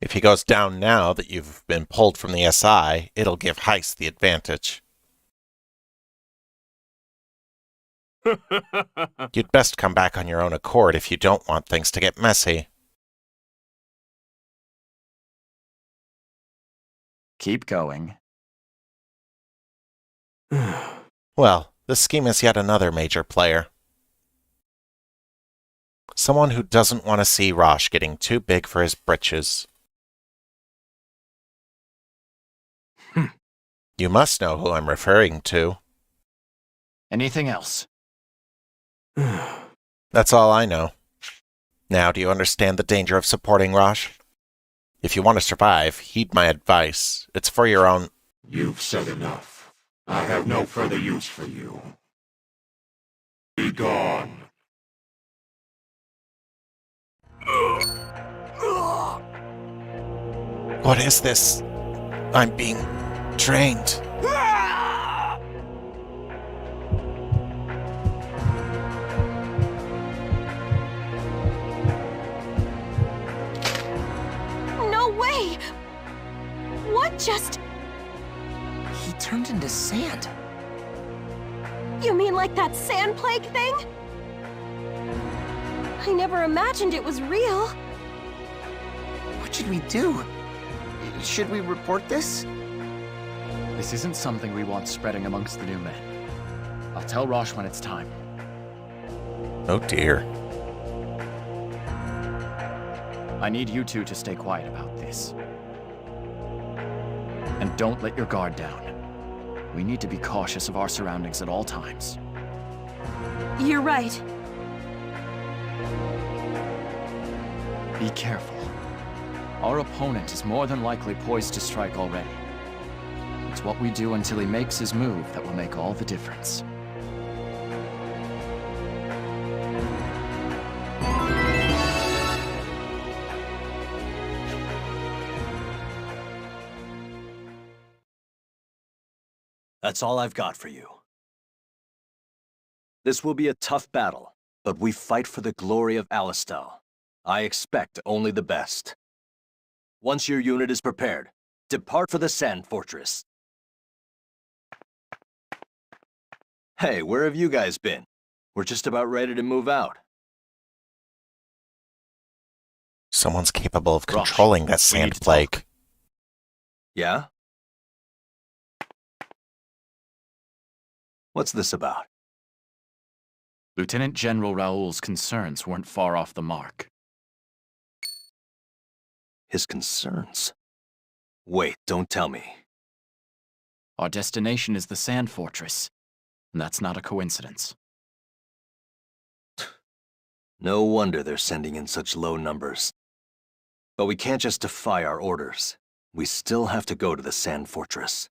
If he goes down now that you've been pulled from the SI, it'll give Heist the advantage. You'd best come back on your own accord if you don't want things to get messy. Keep going. Well, this scheme is yet another major player. Someone who doesn't want to see Rosh getting too big for his britches. You must know who I'm referring to. Anything else? That's all I know. Now, do you understand the danger of supporting Rosh? If you want to survive, heed my advice. It's for your own... You've said enough. I have no further use for you. Be gone. What is this? I'm being drained. No way! What just... He turned into sand. You mean like that sand plague thing? I never imagined it was real. What should we do? Should we report this? This isn't something we want spreading amongst the new men. I'll tell Rosh when it's time. Oh dear. I need you two to stay quiet about this. And don't let your guard down. We need to be cautious of our surroundings at all times. You're right. Be careful. Our opponent is more than likely poised to strike already. It's what we do until he makes his move that will make all the difference. That's all I've got for you. This will be a tough battle, but we fight for the glory of Alistal. I expect only the best. Once your unit is prepared, depart for the Sand Fortress. Hey, where have you guys been? We're just about ready to move out. Someone's capable of controlling that sand plague. Yeah? What's this about? Lieutenant General Raoul's concerns weren't far off the mark. His concerns? Wait, don't tell me. Our destination is the Sand Fortress, and that's not a coincidence. No wonder they're sending in such low numbers. But we can't just defy our orders. We still have to go to the Sand Fortress.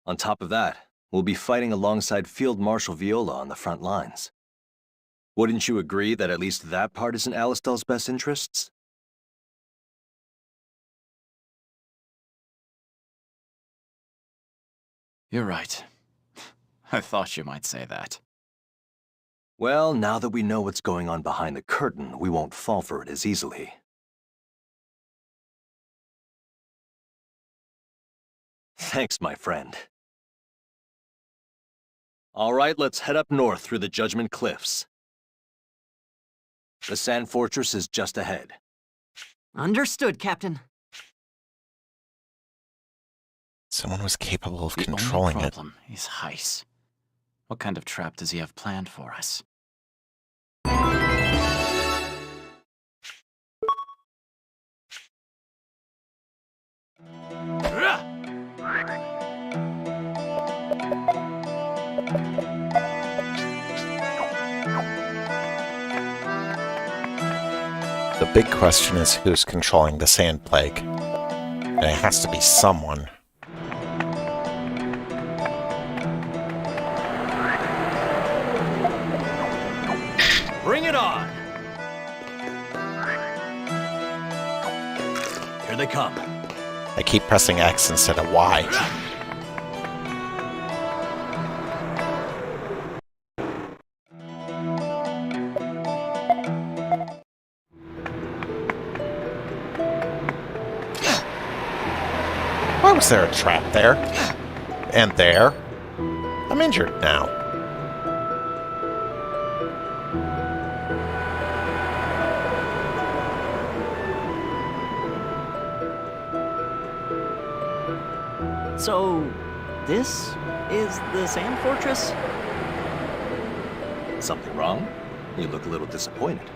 On top of that, we'll be fighting alongside Field Marshal Viola on the front lines. Wouldn't you agree that at least that part is in Alistal's best interests? You're right. I thought you might say that. Well, now that we know what's going on behind the curtain, we won't fall for it as easily. Thanks, my friend. All right, let's head up north through the Judgment Cliffs. The Sand Fortress is just ahead. Understood, Captain. Someone was capable of The controlling only it. problem is Heiss. What kind of trap does he have planned for us? The big question is who's controlling the sand plague. And it has to be someone. Bring it on! Here they come. I keep pressing X instead of Y. was there a trap there? And there? I'm injured now. So, this is the Sand Fortress? Something wrong? You look a little disappointed.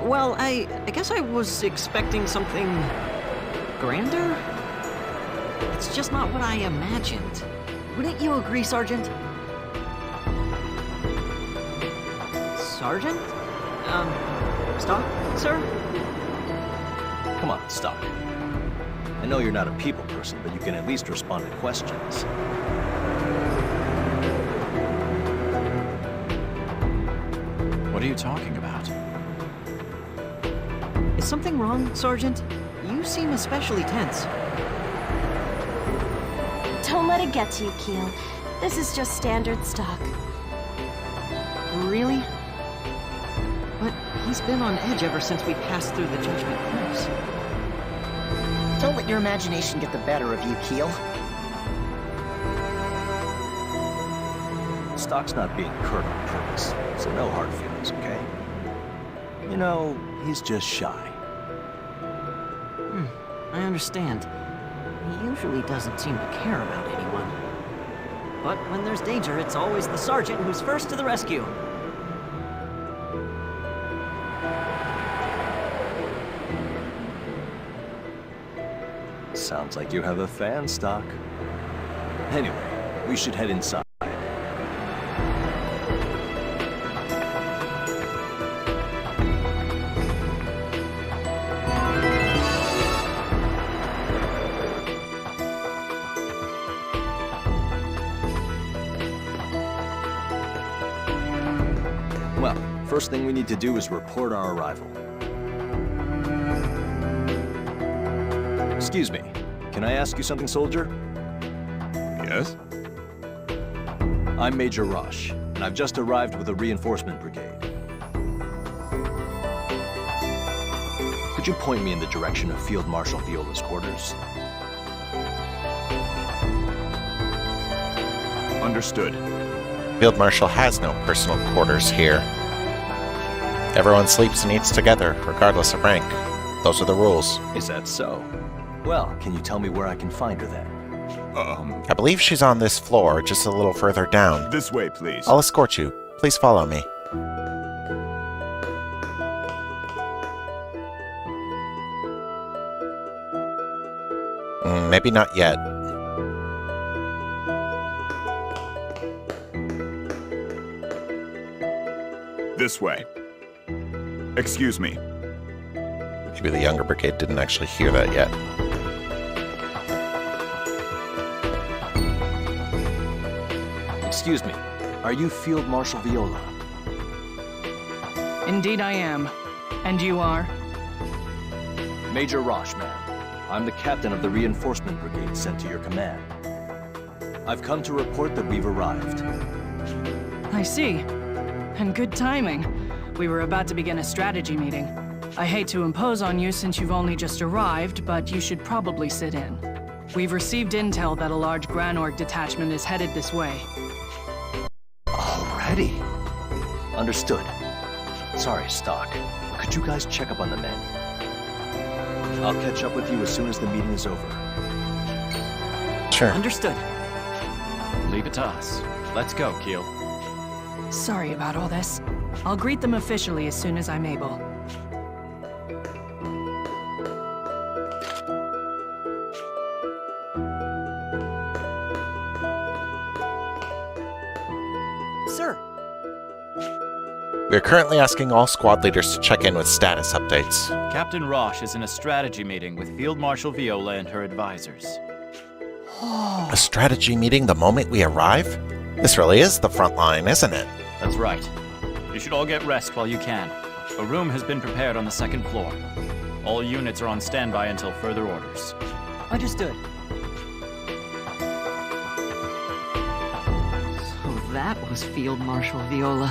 Well, I guess I was expecting something grander? It's just not what I imagined. Wouldn't you agree, Sergeant? Sergeant? Stock, sir? Come on, Stock. I know you're not a people person, but you can at least respond to questions. What are you talking about? Is something wrong, Sergeant? You seem especially tense. Don't let it get to you, Keel. This is just standard stock. Really? But he's been on edge ever since we passed through the Judgment Cliffs. Don't let your imagination get the better of you, Keel. Stock's not being curt on purpose, so no hard feelings, okay? You know, he's just shy. I understand. He usually doesn't seem to care about anyone. But when there's danger, it's always the sergeant who's first to the rescue. Sounds like you have a fan, Stock. Anyway, we should head inside. Well, first thing we need to do is report our arrival. Excuse me, can I ask you something, soldier? Yes? I'm Major Rosh, and I've just arrived with a reinforcement brigade. Could you point me in the direction of Field Marshal Viola's quarters? Understood. Field Marshal has no personal quarters here. Everyone sleeps and eats together, regardless of rank. Those are the rules. Is that so? Well, can you tell me where I can find her then? I believe she's on this floor, just a little further down. This way, please. I'll escort you. Please follow me. Maybe not yet. This way. Excuse me. Maybe the younger brigade didn't actually hear that yet. Excuse me, are you Field Marshal Viola? Indeed I am. And you are? Major Rosh, ma'am. I'm the captain of the reinforcement brigade sent to your command. I've come to report that we've arrived. I see. And good timing. We were about to begin a strategy meeting. I hate to impose on you since you've only just arrived, but you should probably sit in. We've received intel that a large Granorg detachment is headed this way. Already? Understood. Sorry, Stock. Could you guys check up on the men? I'll catch up with you as soon as the meeting is over. Sure. Understood. Leave it to us. Let's go, Keel. Sorry about all this. I'll greet them officially as soon as I'm able. Sir. We're currently asking all squad leaders to check in with status updates. Captain Rosh is in a strategy meeting with Field Marshal Viola and her advisors. A strategy meeting the moment we arrive? This really is the front line, isn't it? That's right. You should all get rest while you can. A room has been prepared on the second floor. All units are on standby until further orders. Understood. So that was Field Marshal Viola.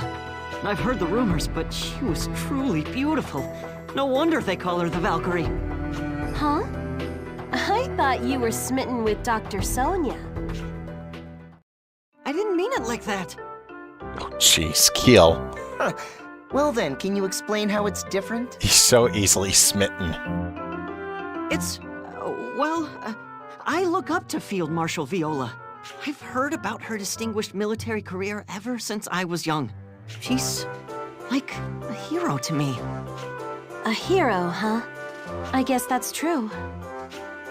I've heard the rumors, but she was truly beautiful. No wonder they call her the Valkyrie. Huh? I thought you were smitten with Dr. Sonia. I didn't mean it like that. Oh, jeez, Keel. Huh. Well then, can you explain how it's different? He's so easily smitten. It's... I look up to Field Marshal Viola. I've heard about her distinguished military career ever since I was young. She's like a hero to me. A hero, huh? I guess that's true.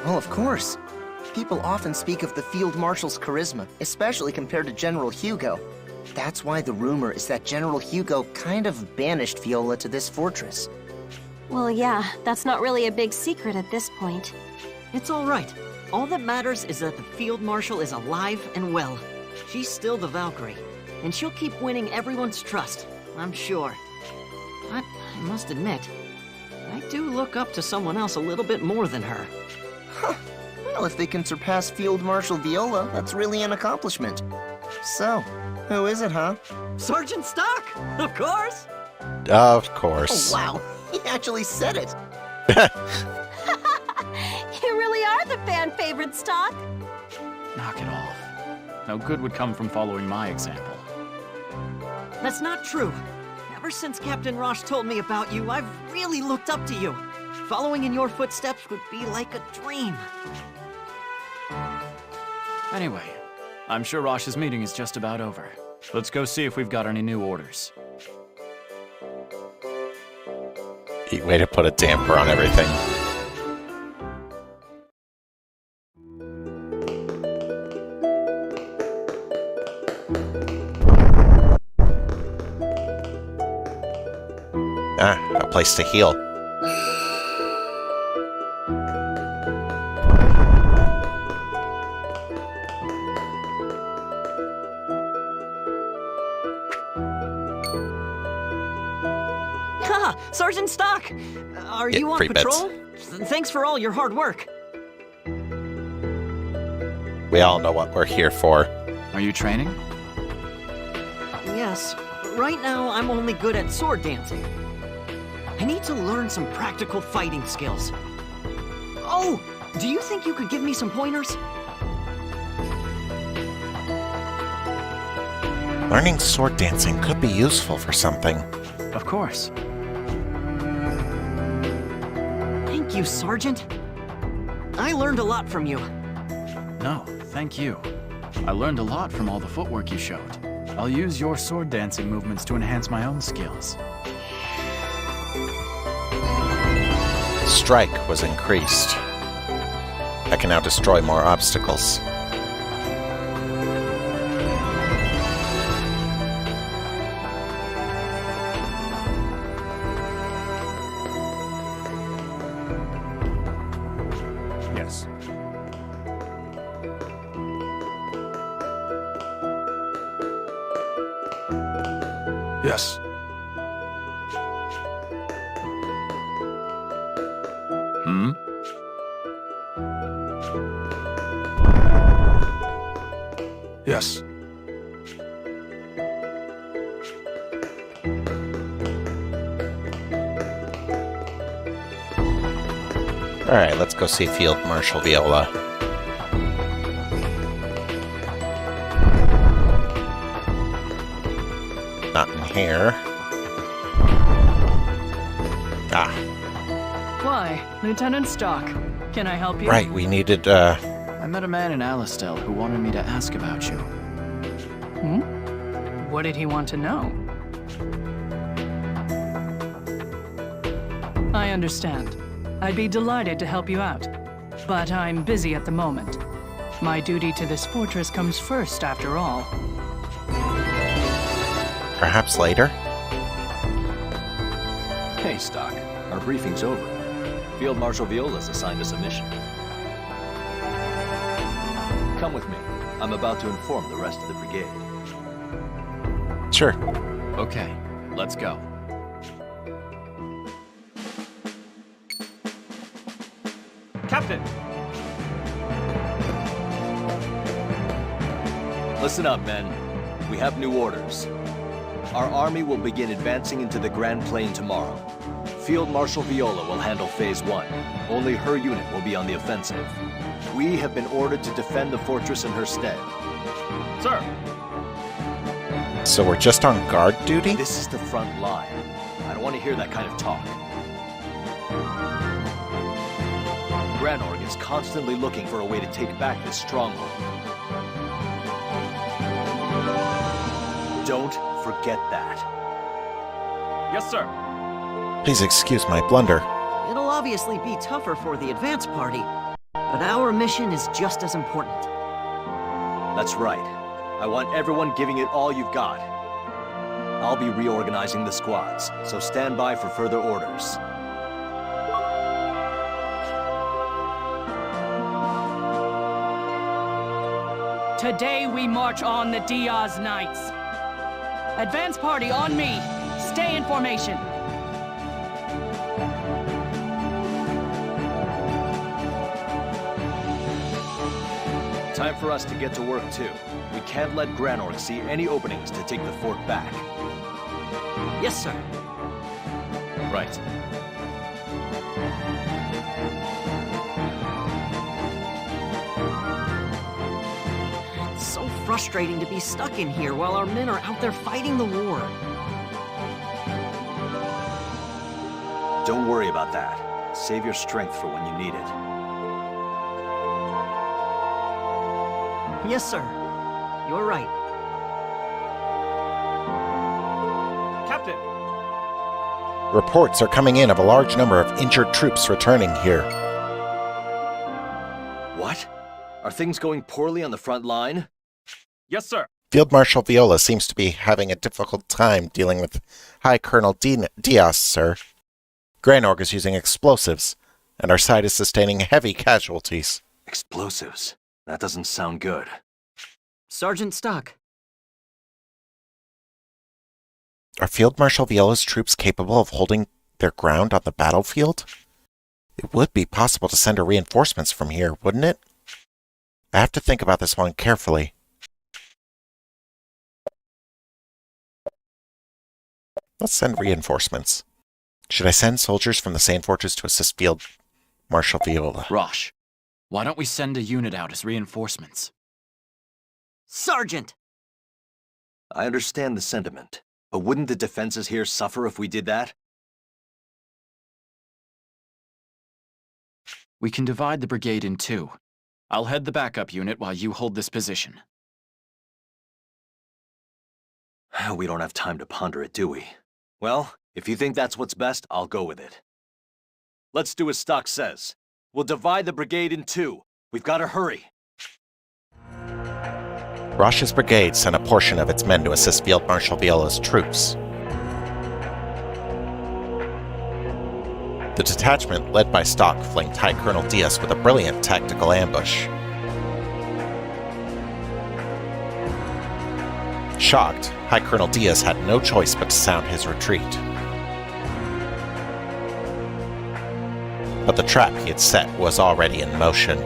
Well, of course. People often speak of the Field Marshal's charisma, especially compared to General Hugo. That's why the rumor is that General Hugo kind of banished Viola to this fortress. Well, yeah, that's not really a big secret at this point. It's all right. All that matters is that the Field Marshal is alive and well. She's still the Valkyrie, and she'll keep winning everyone's trust, I'm sure. But I must admit, I do look up to someone else a little bit more than her. Huh. Well, if they can surpass Field Marshal Viola, that's really an accomplishment. So, who is it, huh? Sergeant Stock, of course! Of course. Oh, wow. He actually said it. You really are the fan favorite, Stock. Knock it off. No good would come from following my example. That's not true. Ever since Captain Rosh told me about you, I've really looked up to you. Following in your footsteps would be like a dream. Anyway, I'm sure Rosh's meeting is just about over. Let's go see if we've got any new orders. Way to put a damper on everything. A place to heal. Sergeant Stock! Are you on patrol? Thanks for all your hard work. We all know what we're here for. Are you training? Yes. Right now, I'm only good at sword dancing. I need to learn some practical fighting skills. Oh! Do you think you could give me some pointers? Learning sword dancing could be useful for something. Of course. Thank you, Sergeant. I learned a lot from you. No, thank you. I learned a lot from all the footwork you showed. I'll use your sword dancing movements to enhance my own skills. Strike was increased. I can now destroy more obstacles. Yes. Yes. Hmm? Yes. Alright, let's go see Field Marshal Viola. Not in here. Ah. Why, Lieutenant Stock? Can I help you? Right, we needed, I met a man in Alistel who wanted me to ask about you. Hmm? What did he want to know? I understand. I'd be delighted to help you out. But I'm busy at the moment. My duty to this fortress comes first, after all. perhaps later? Hey, Stock. Our briefing's over. Field Marshal Viola's assigned us a mission. Come with me. I'm about to inform the rest of the brigade. Sure. Okay, let's go. Captain! Listen up, men. We have new orders. Our army will begin advancing into the Grand Plain tomorrow. Field Marshal Viola will handle Phase 1. Only her unit will be on the offensive. We have been ordered to defend the fortress in her stead. Sir! So we're just on guard duty? This is the front line. I don't want to hear that kind of talk. Granorg is constantly looking for a way to take back this stronghold. Don't forget that. Yes, sir. Please excuse my blunder. It'll obviously be tougher for the advance party, but our mission is just as important. That's right. I want everyone giving it all you've got. I'll be reorganizing the squads, so stand by for further orders. Today we march on the Diaz Knights. Advance party on me. Stay in formation. Time for us to get to work too. We can't let Granorg see any openings to take the fort back. Yes, sir. Right. It's so frustrating to be stuck in here while our men are out there fighting the war. Don't worry about that. Save your strength for when you need it. Yes, sir. You're right. Captain! Reports are coming in of a large number of injured troops returning here. What? Are things going poorly on the front line? Yes, sir. Field Marshal Viola seems to be having a difficult time dealing with High Colonel Diaz, sir. Granorg is using explosives, and our side is sustaining heavy casualties. Explosives? That doesn't sound good. Sergeant Stock. Are Field Marshal Viola's troops capable of holding their ground on the battlefield? It would be possible to send her reinforcements from here, wouldn't it? I have to think about this one carefully. Let's send reinforcements. Should I send soldiers from the Sand Fortress to assist Field Marshal Viola? Rosh, why don't we send a unit out as reinforcements? Sergeant! I understand the sentiment, but wouldn't the defenses here suffer if we did that? We can divide the brigade in two. I'll head the backup unit while you hold this position. We don't have time to ponder it, do we? Well, if you think that's what's best, I'll go with it. Let's do as Stock says. We'll divide the brigade in two. We've got to hurry. Rosh's brigade sent a portion of its men to assist Field Marshal Viola's troops. The detachment, led by Stock, flanked High Colonel Diaz with a brilliant tactical ambush. Shocked, High Colonel Diaz had no choice but to sound his retreat. But the trap he had set was already in motion.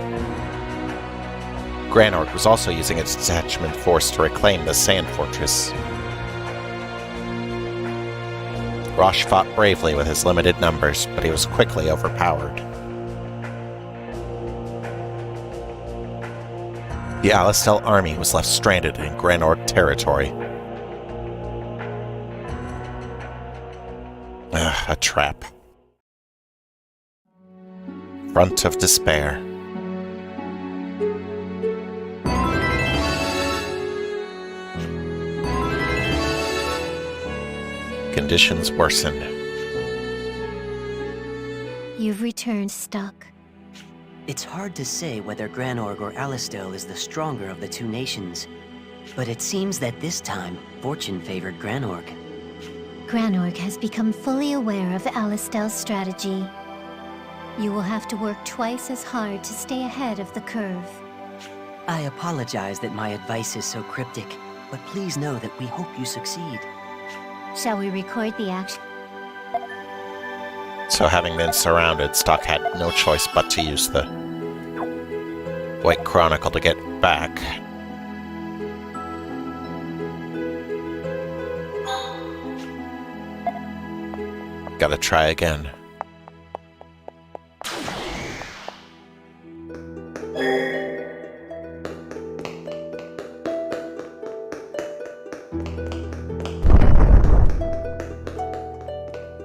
Granorg was also using its detachment force to reclaim the Sand Fortress. Rosh fought bravely with his limited numbers, but he was quickly overpowered. The Alistel army was left stranded in Granorg territory. A trap. Front of despair. Conditions worsened. You've returned, Stock. It's hard to say whether Granorg or Alistel is the stronger of the two nations, but it seems that this time, fortune favored Granorg. Granorg has become fully aware of Alistel's strategy. You will have to work twice as hard to stay ahead of the curve. I apologize that my advice is so cryptic, but please know that we hope you succeed. Shall we record the action? So having been surrounded, Stock had no choice but to use the White Chronicle to get back. gotta try again.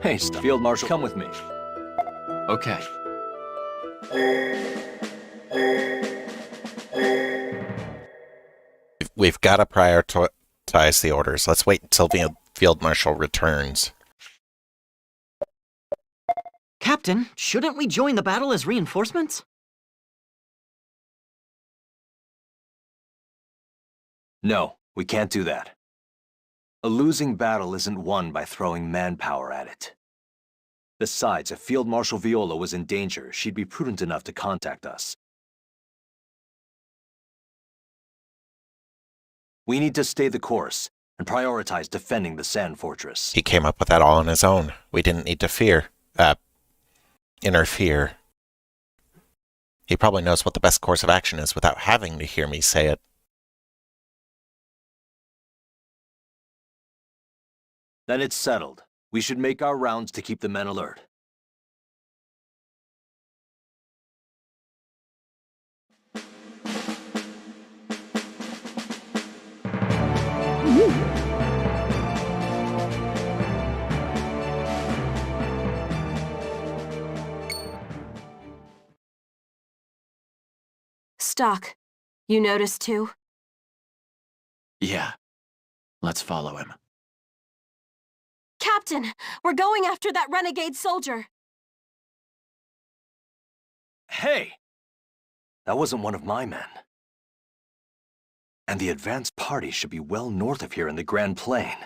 Hey, Field Marshal, come with me. Okay. We've got to prioritize the orders. Let's wait until the Field Marshal returns. Captain, shouldn't we join the battle as reinforcements? No, we can't do that. A losing battle isn't won by throwing manpower at it. Besides, if Field Marshal Viola was in danger, she'd be prudent enough to contact us. We need to stay the course and prioritize defending the Sand Fortress. He came up with that all on his own. We didn't need to interfere. He probably knows what the best course of action is without having to hear me say it. Then it's settled. We should make our rounds to keep the men alert. Stock, you noticed too? Yeah. Let's follow him. Captain, we're going after that renegade soldier. Hey! That wasn't one of my men. And the advance party should be well north of here in the Grand Plain.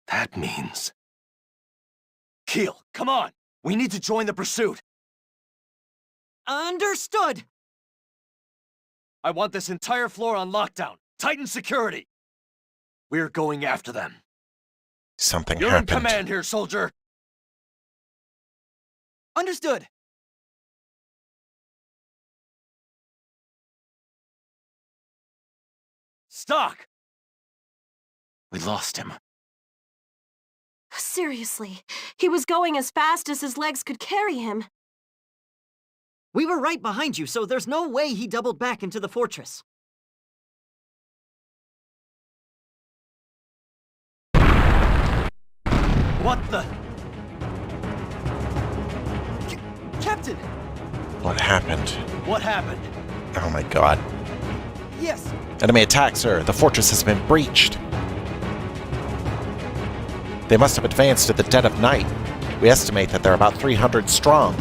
That means... Keel, come on! We need to join the pursuit! Understood! I want this entire floor on lockdown. Tighten security! We're going after them. Something You're happened. in command here, soldier! Understood! Stock! We lost him. Seriously, he was going as fast as his legs could carry him. We were right behind you, so there's no way he doubled back into the fortress. What the? Captain! What happened? What happened? Oh my god. Yes. Enemy attack, sir. The fortress has been breached. They must have advanced at the dead of night. We estimate that they're about 300 strong.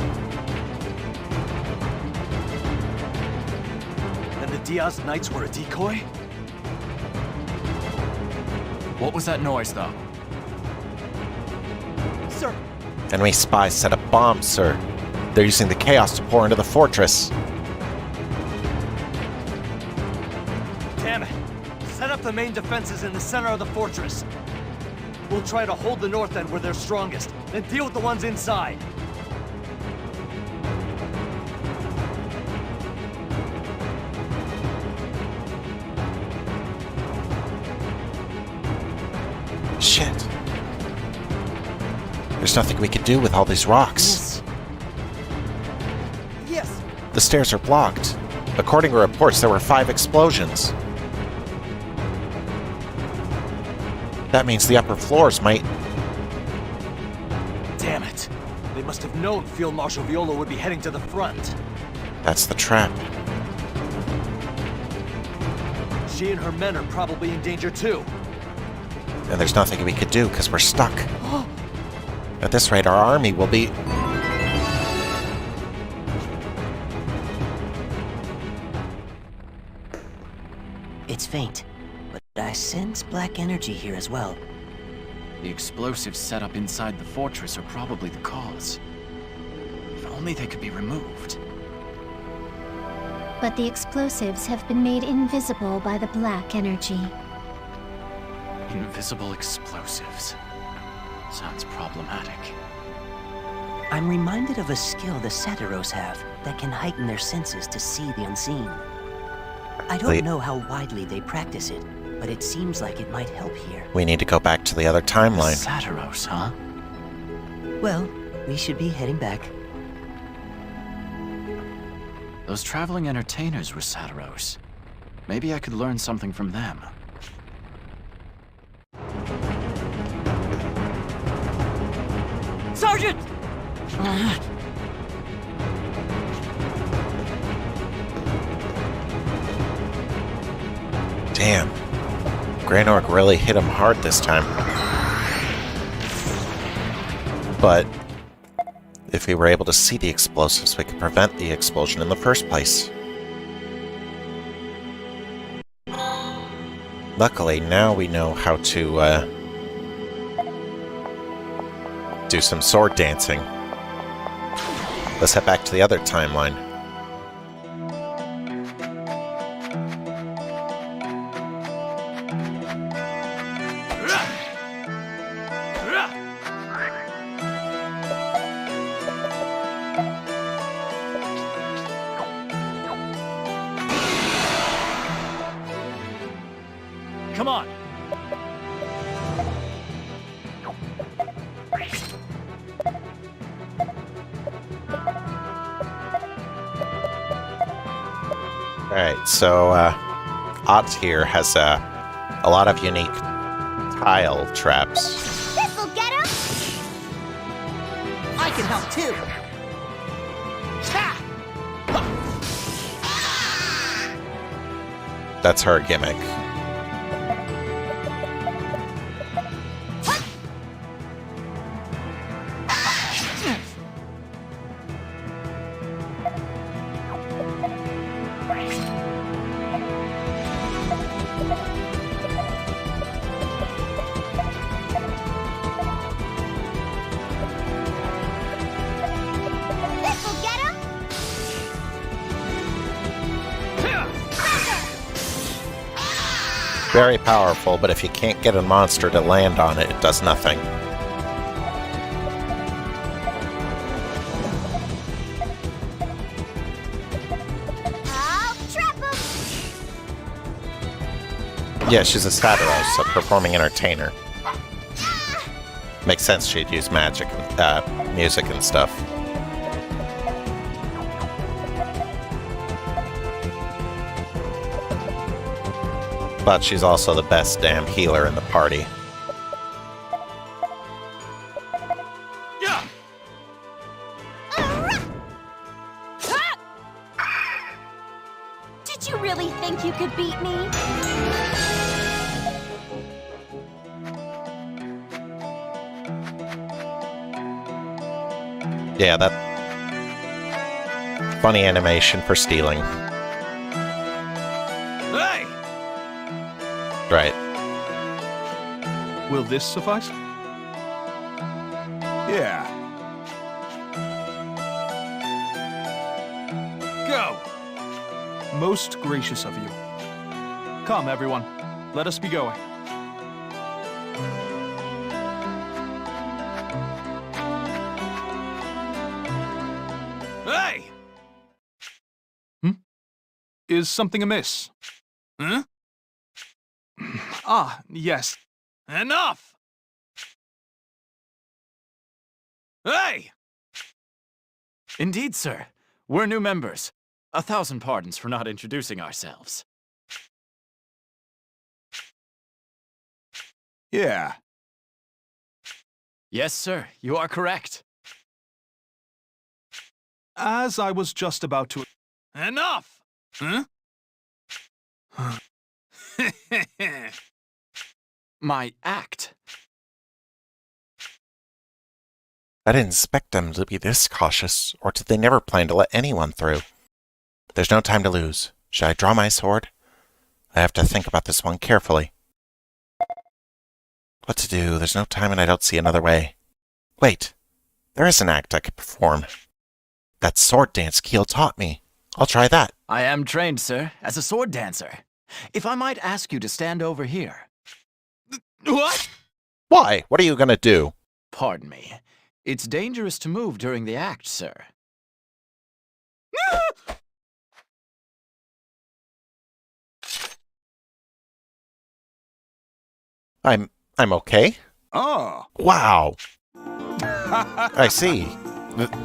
Then the Diaz Knights were a decoy? What was that noise, though? Sir. Enemy spies set up bombs, sir. They're using the chaos to pour into the fortress. Damn it! Set up the main defenses in the center of the fortress. We'll try to hold the north end where they're strongest, then deal with the ones inside. Shit. There's nothing we can do with all these rocks. Yes. The stairs are blocked. According to reports, there were 5 explosions. That means the upper floors might... Damn it! They must have known Field Marshal Viola would be heading to the front. That's the trap. She and her men are probably in danger too. And there's nothing we could do because we're stuck. At this rate, our army will be... It's faint, but I sense black energy here as well. The explosives set up inside the fortress are probably the cause. If only they could be removed. But the explosives have been made invisible by the black energy. Invisible explosives. Sounds problematic. I'm reminded of a skill the Satyros have that can heighten their senses to see the unseen. I don't know how widely they practice it, but it seems like it might help here. We need to go back to the other timeline. Satiros, huh? Well, we should be heading back. Those traveling entertainers were Satiros. Maybe I could learn something from them. Sergeant! Damn. Granorg really hit him hard this time. But if we were able to see the explosives, we could prevent the explosion in the first place. Luckily, now we know how to do some sword dancing. Let's head back to the other timeline. Come on. Alright, so Ott here has a lot of unique tile traps. This'll get him! I can help too. That's her gimmick. This'll get him! Very powerful, but if you can't get a monster to land on it, it does nothing. I'll trap him! Yeah, she's a Satiros, a performing entertainer. Makes sense she'd use magic, music and stuff. But she's also the best damn healer in the party. Did you really think you could beat me? Yeah, that funny animation for stealing. Hey! Right. Will this suffice? Yeah. Go! Most gracious of you. Come, everyone. Let us be going. Hey! Is something amiss? Huh? Ah, yes. Enough! Hey! Indeed, sir. We're new members. 1,000 pardons for not introducing ourselves. Yeah. Yes, sir. You are correct. As I was just about to... Enough! Huh? My act. I didn't expect them to be this cautious, or did they never plan to let anyone through? There's no time to lose. Should I draw my sword? I have to think about this one carefully. What to do? There's no time and I don't see another way. Wait, there is an act I could perform. That sword dance Keel taught me. I'll try that. I am trained, sir, as a sword dancer. If I might ask you to stand over here. What? Why? What are you gonna do? Pardon me. It's dangerous to move during the act, sir. I'm okay. Ah. Wow. I see.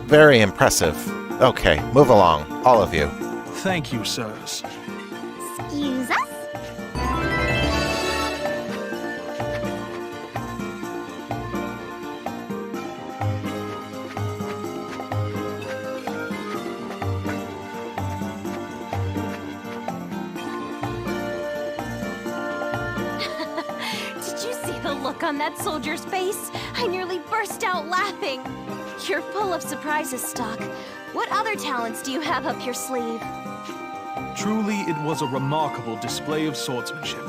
Very impressive. Okay, move along, all of you. Thank you, sirs. Excuse us? Did you see the look on that soldier's face? I nearly burst out laughing. You're full of surprises, Stock. What other talents do you have up your sleeve? Truly, it was a remarkable display of swordsmanship.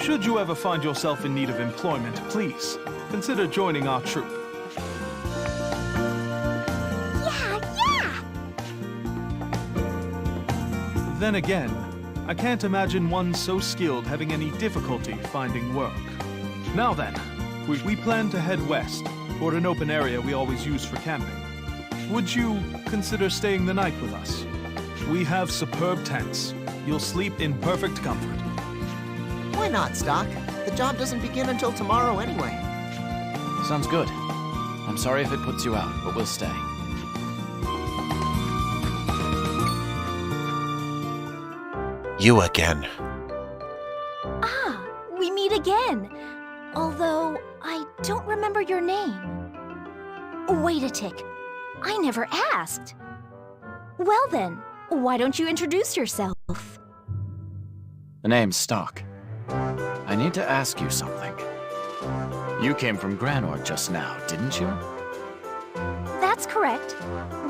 Should you ever find yourself in need of employment, please consider joining our troop. Yeah! Then again, I can't imagine one so skilled having any difficulty finding work. Now then, we plan to head west, toward an open area we always use for camping. Would you consider staying the night with us? We have superb tents. You'll sleep in perfect comfort. Why not, Stock? The job doesn't begin until tomorrow anyway. Sounds good. I'm sorry if it puts you out, but we'll stay. You again. Ah, we meet again. Although, I don't remember your name. Wait a tick. I never asked. Well then, why don't you introduce yourself? The name's Stock. I need to ask you something. You came from Granorg just now, didn't you? That's correct.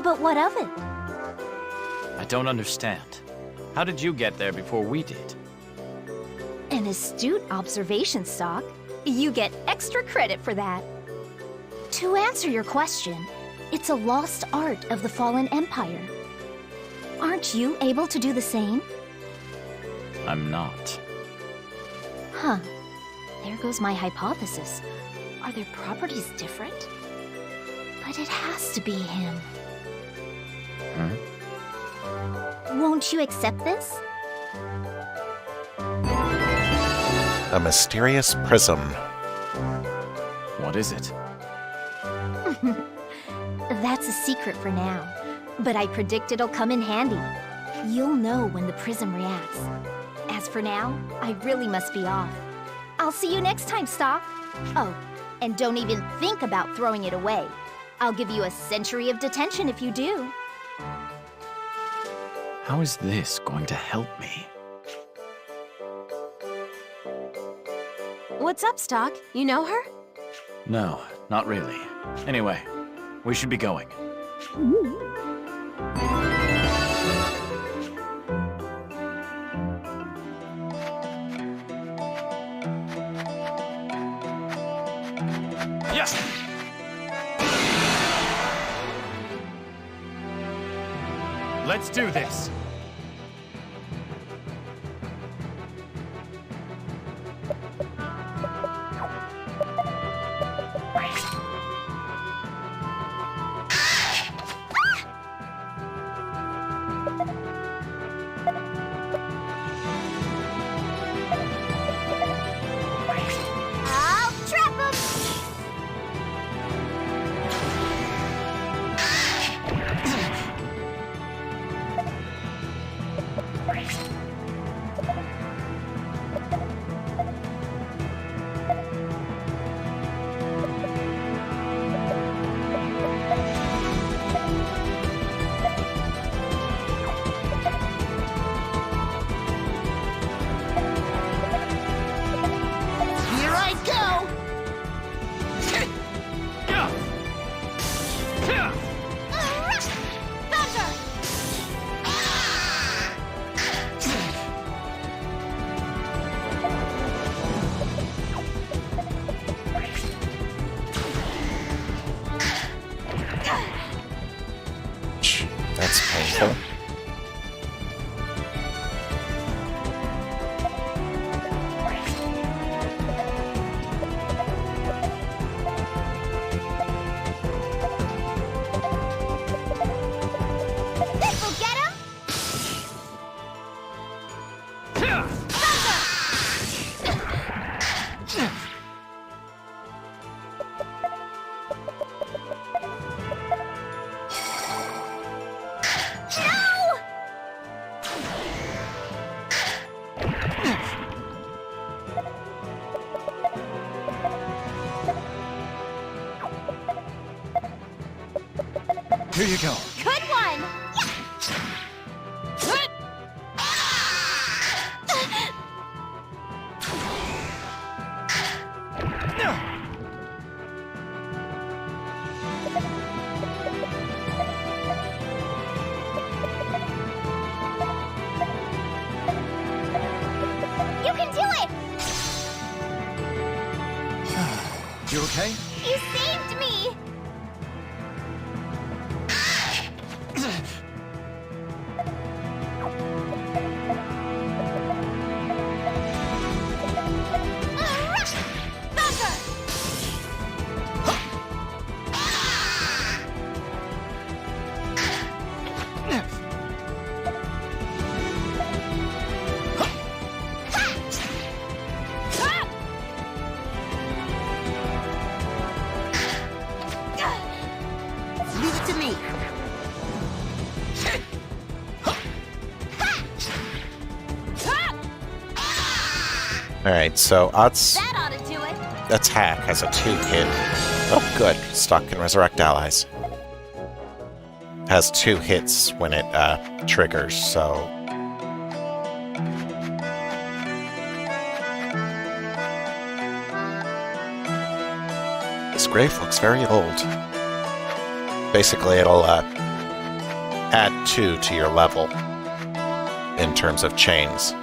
But what of it? I don't understand. How did you get there before we did? An astute observation, Stock. You get extra credit for that. To answer your question, it's a lost art of the fallen empire. Aren't you able to do the same? I'm not. Huh. There goes my hypothesis. Are their properties different? But it has to be him. Won't you accept this? A mysterious prism. What is it? That's a secret for now, but I predict it'll come in handy. You'll know when the prism reacts. As for now, I really must be off. I'll see you next time, Stock. Oh, and don't even think about throwing it away. I'll give you a century of detention if you do. How is this going to help me? What's up, Stock? You know her? No, not really. Anyway, we should be going. Yes! Let's do this! I'll trap him! Here I go! Thunder! That's painful. This'll get him! Here you go. Good one! You can do it! You okay? You saved me! Leave it to me. Alright, so odds That ought to do it. attack has a 2-hit. Oh, good. Stock can resurrect allies. Has 2 hits when it triggers, so. This grave looks very old. Basically, it'll add 2 to your level in terms of chains.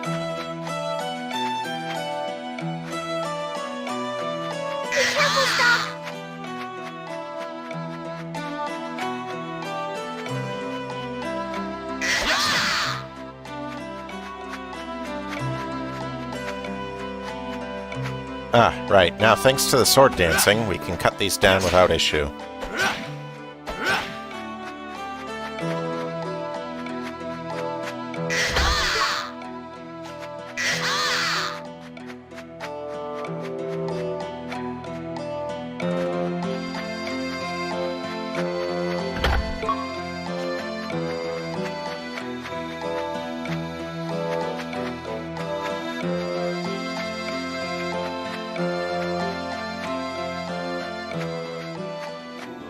Ah, right. Now, thanks to the sword dancing, we can cut these down without issue.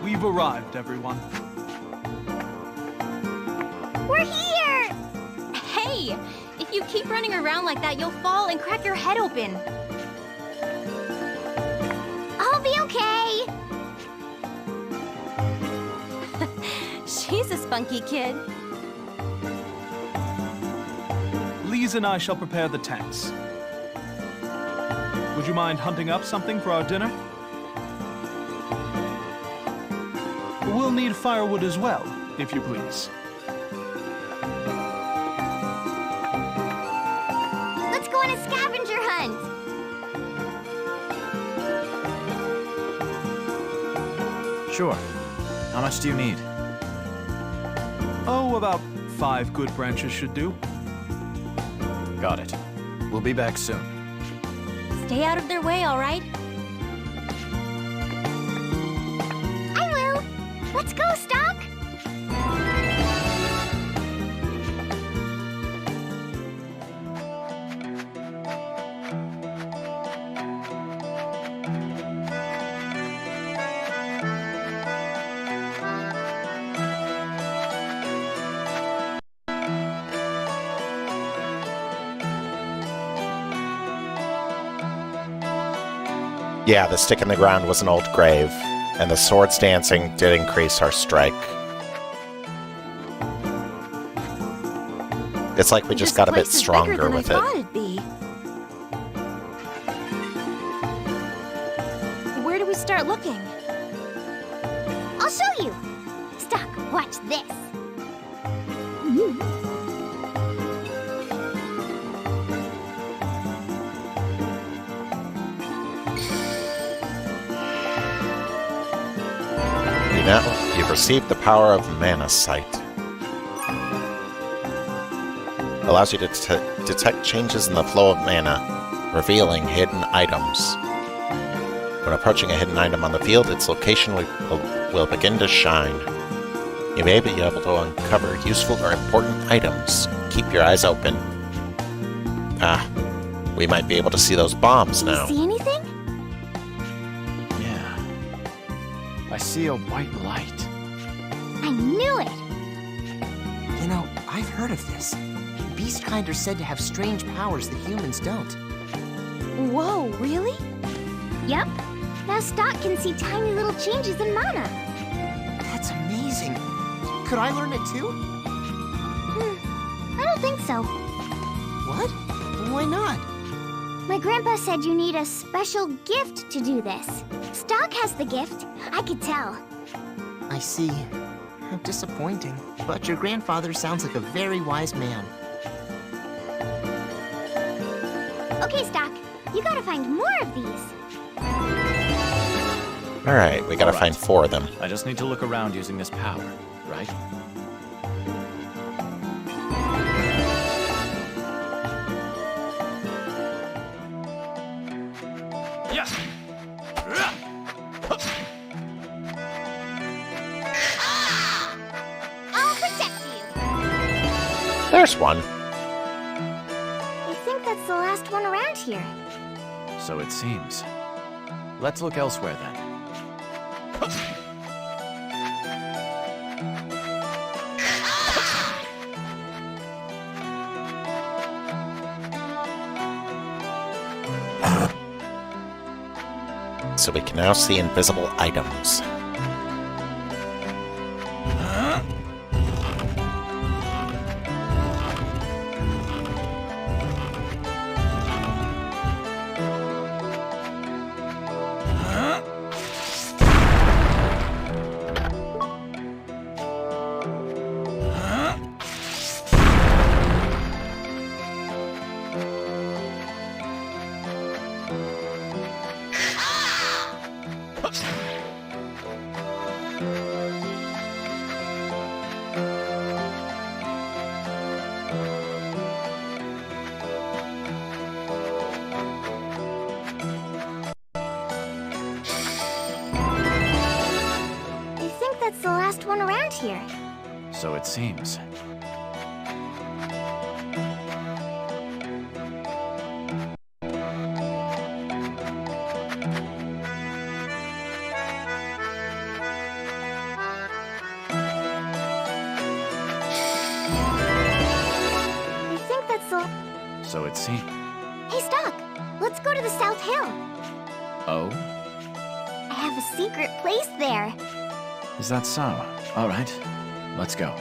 We've arrived, everyone. We're here! Hey! If you keep running around like that, you'll fall and crack your head open. I'll be okay! She's a spunky kid. Lise and I shall prepare the tents. Would you mind hunting up something for our dinner? We'll need firewood as well, if you please. Let's go on a scavenger hunt! Sure. How much do you need? Oh, about 5 good branches should do. Got it. We'll be back soon. Stay out of their way, all right? I will! Let's go, Stock! Yeah, the stick in the ground was an old grave, and the swords dancing did increase our strike. It's like we just got a bit stronger with it. Where do we start looking? I'll show you! Stock, watch this! Now, you've received the power of Mana Sight. Allows you to detect changes in the flow of mana, revealing hidden items. When approaching a hidden item on the field, its location will begin to shine. You may be able to uncover useful or important items. Keep your eyes open. Ah, we might be able to see those bombs now. See anything? I see a white light. I knew it! You know, I've heard of this. Beastkind are said to have strange powers that humans don't. Whoa, really? Yup. Now Stock can see tiny little changes in mana. That's amazing. Could I learn it too? I don't think so. What? Why not? My grandpa said you need a special gift to do this. Stock has the gift. I could tell. I see. How disappointing. But your grandfather sounds like a very wise man. Okay, Stock. You gotta find more of these. Alright, we gotta find 4 of them. I just need to look around using this power, right? Yes. I'll protect you. There's one. I think that's the last one around here. So it seems. Let's look elsewhere then. So we can now see invisible items. I think that's the last one around here. So it seems. I think that's the... So it seems. Hey, Stock! Let's go to the South Hill. Oh? I have a secret place there. Is that so? All right. Let's go.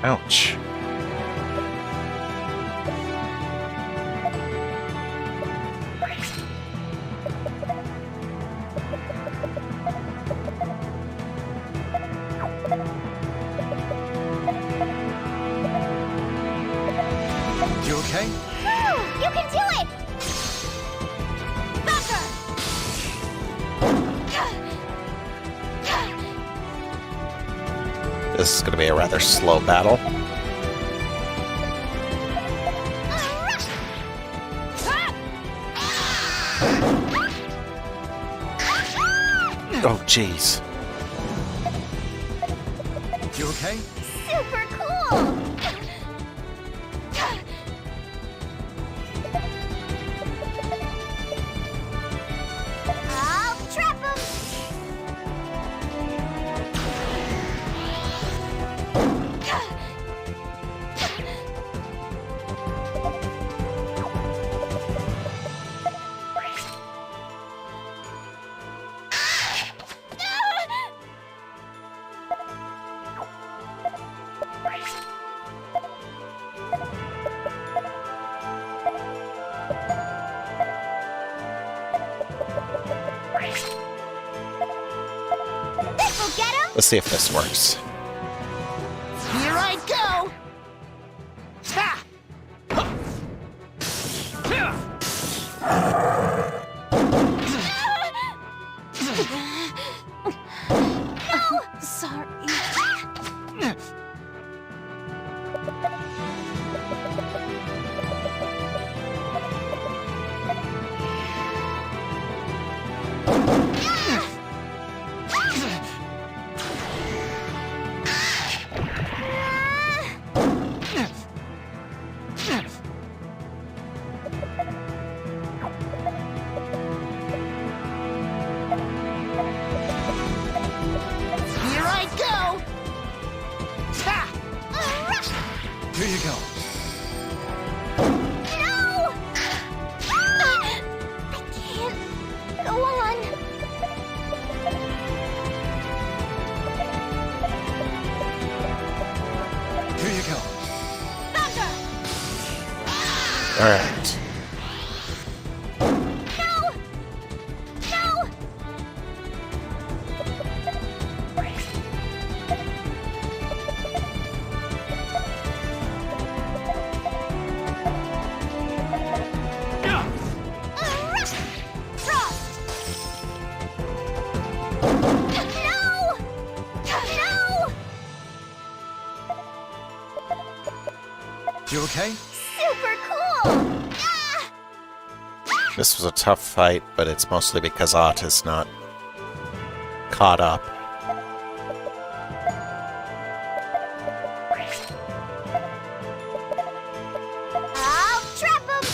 Ouch. You okay? Woo! You can do it! This is gonna be a rather slow battle. Oh, jeez. You okay? Super cool! I'll trap him! This'll get him! Let's see if this works. Here I go! Ha! No! Sorry. Here I go! Ha! Here you go. No! I can't go on. Here you go. Alright. No! No! Frost! No! No! You okay? Super cool! This was a tough fight, but it's mostly because Ott is not caught up. I'll trap him!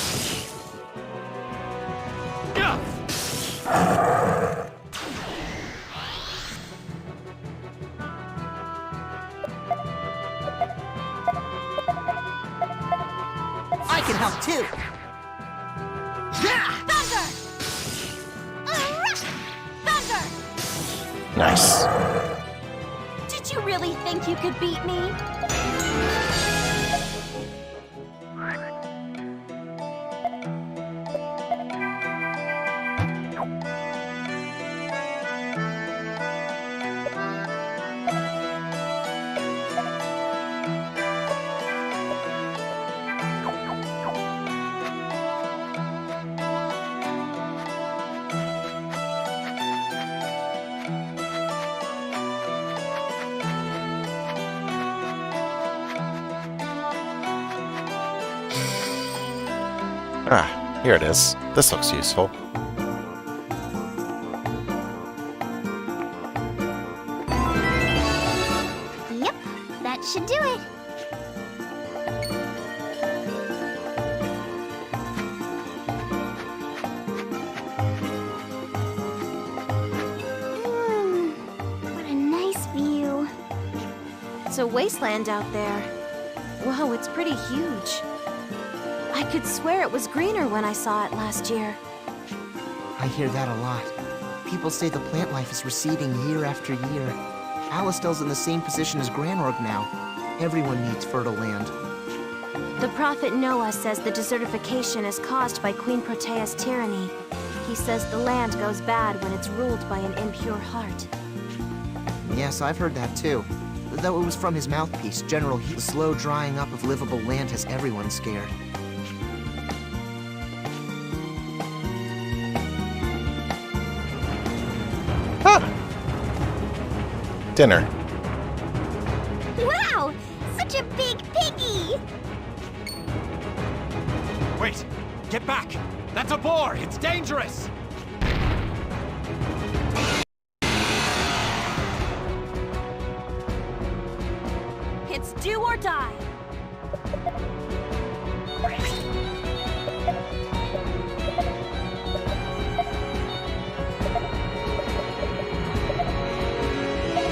I can help too! Thunder! Thunder! Nice. Did you really think you could beat me? Ah, here it is. This looks useful. Yep, that should do it. What a nice view. It's a wasteland out there. Whoa, it's pretty huge. I could swear it was greener when I saw it last year. I hear that a lot. People say the plant life is receding year after year. Alistel's in the same position as Granorg now. Everyone needs fertile land. The prophet Noah says the desertification is caused by Queen Protea's tyranny. He says the land goes bad when it's ruled by an impure heart. Yes, I've heard that too. Though it was from his mouthpiece, General Hugh. The slow drying up of livable land has everyone scared. Dinner. Wow! Such a big piggy! Wait! Get back! That's a boar! It's dangerous! It's do or die.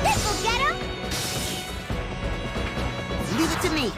This'll get him! Leave it to me!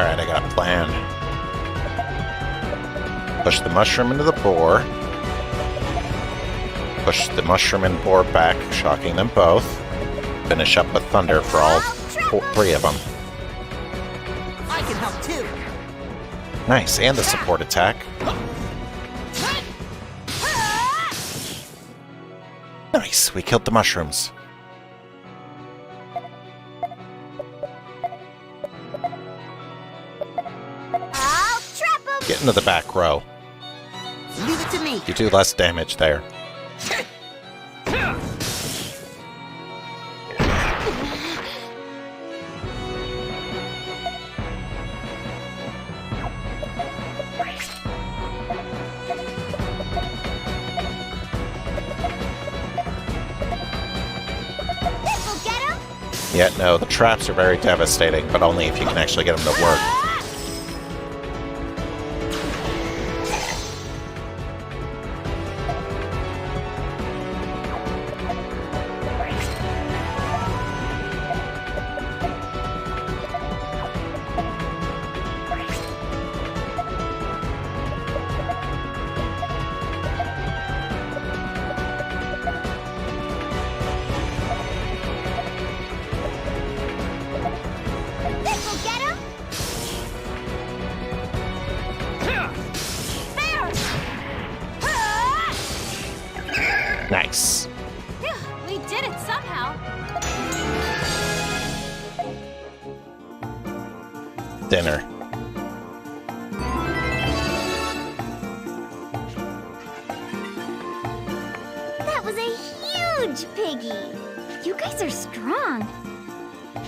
Alright, I got a plan. Push the mushroom into the boar. Push the mushroom and boar back, shocking them both. Finish up with thunder for all three of them. I can help too. Nice, and the support attack. Nice, we killed the mushrooms. I'll trap him! Get into the back row. Leave it to me. You do less damage there. This'll get him! Yet, no, the traps are very devastating, but only if you can actually get them to work. This'll get him! There! Nice. Phew, we did it somehow. Dinner. That was a huge piggy! You guys are strong.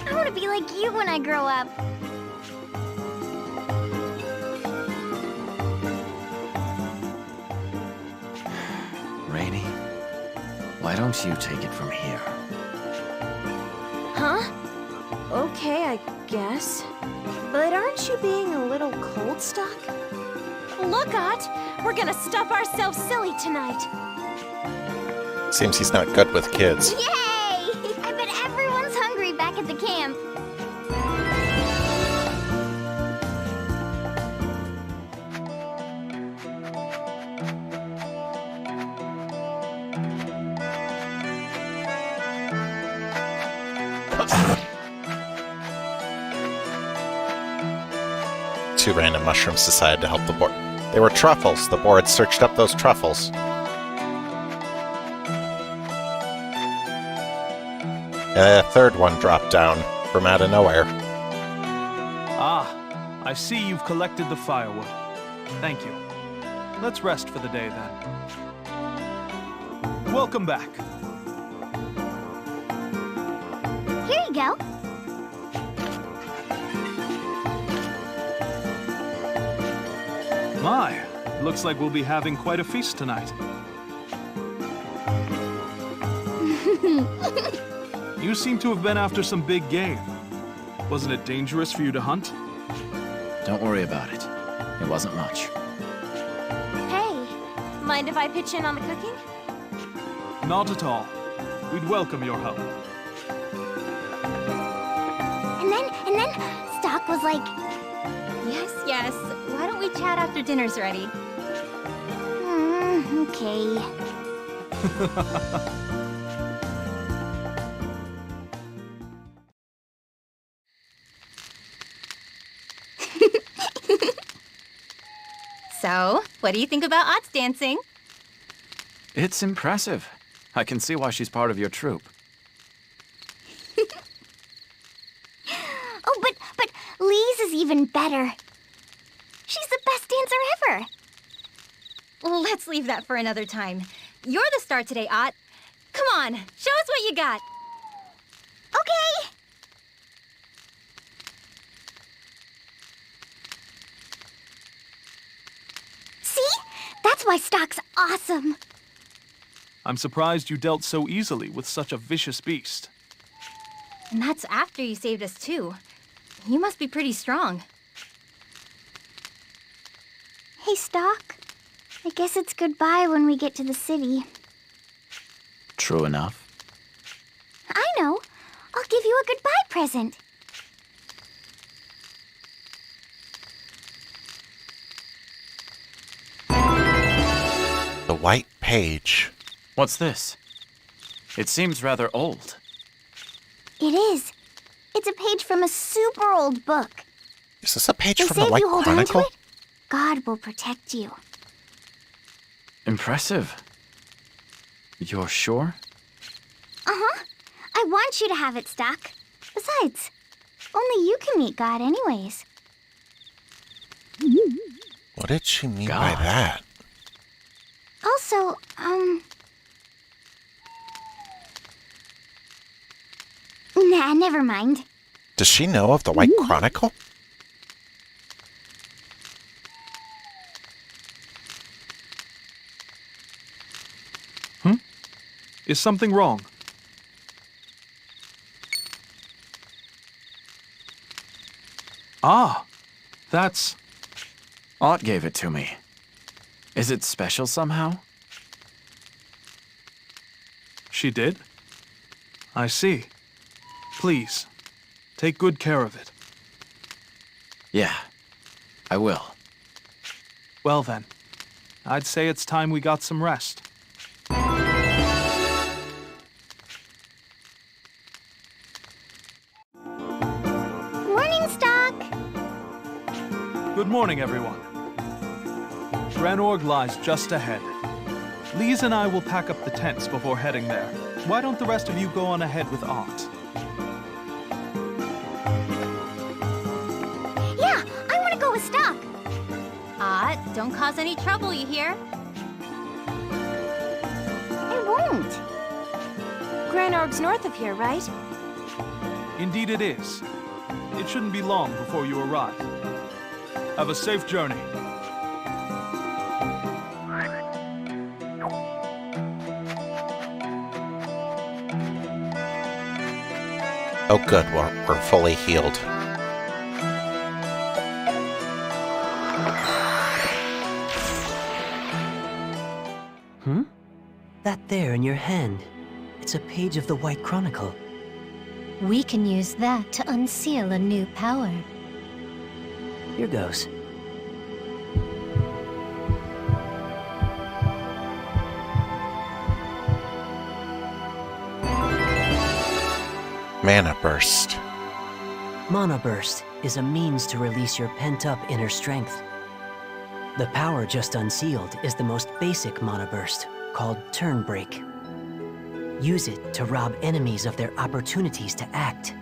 I want to be like you when I grow up. Rainy, why don't you take it from here? Huh? Okay, I guess. But aren't you being a little cold, Stock? Look, Ott, we're gonna stuff ourselves silly tonight. Seems he's not good with kids. Yay! I bet everyone's hungry back at the camp. Two random mushrooms decided to help the boar. They were truffles. The boar had searched up those truffles. And a third one dropped down from out of nowhere. Ah, I see you've collected the firewood. Thank you. Let's rest for the day then. Welcome back. Here you go. My, looks like we'll be having quite a feast tonight. You seem to have been after some big game. Wasn't it dangerous for you to hunt? Don't worry about it. It wasn't much. Hey, mind if I pitch in on the cooking? Not at all. We'd welcome your help. And then Stock was like, Yes. Why don't we chat after dinner's ready? Okay. So, what do you think about Ott's dancing? It's impressive. I can see why she's part of your troupe. Oh, but Lee's is even better. She's the best dancer ever. Well, let's leave that for another time. You're the star today, Ott. Come on, show us what you got. Okay. See? That's why Stock's awesome. I'm surprised you dealt so easily with such a vicious beast. And that's after you saved us, too. You must be pretty strong. Hey, Stock. I guess it's goodbye when we get to the city. True enough. I know. I'll give you a goodbye present. white page. What's this? It seems rather old. It is. It's a page from a super old book. Is this a page They from say the if White you hold on to Chronicle? it, God will protect you. Impressive. You're sure? Uh-huh. I want you to have it, Stock. Besides, only you can meet God anyways. What did she mean God. by that? Also, Nah, never mind. Does she know of the White Chronicle? Is something wrong? Ah, that's... Ott gave it to me. Is it special somehow? She did? I see. Please, take good care of it. Yeah, I will. Well then, I'd say it's time we got some rest. Morning, Stock! Good morning, everyone. Granorg lies just ahead. Lise and I will pack up the tents before heading there. Why don't the rest of you go on ahead with Ott? Yeah, I want to go with Stock. Don't cause any trouble, you hear? I won't. Granorg's north of here, right? Indeed it is. It shouldn't be long before you arrive. Have a safe journey. Oh good, we're fully healed. That there in your hand, it's a page of the White Chronicle. We can use that to unseal a new power. Here goes. Mana Burst. Mana Burst is a means to release your pent-up inner strength. The power just unsealed is the most basic Mana Burst, called Turn Break. Use it to rob enemies of their opportunities to act.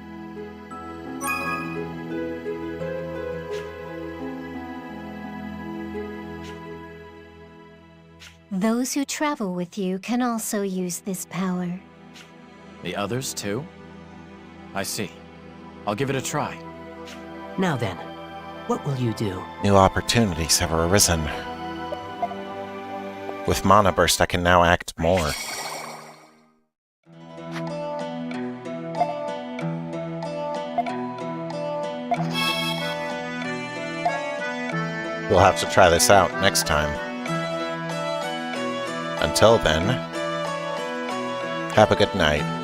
Those who travel with you can also use this power. The others too? I see. I'll give it a try. Now then, what will you do? New opportunities have arisen. With Mana Burst, I can now act more. We'll have to try this out next time. Until then, have a good night.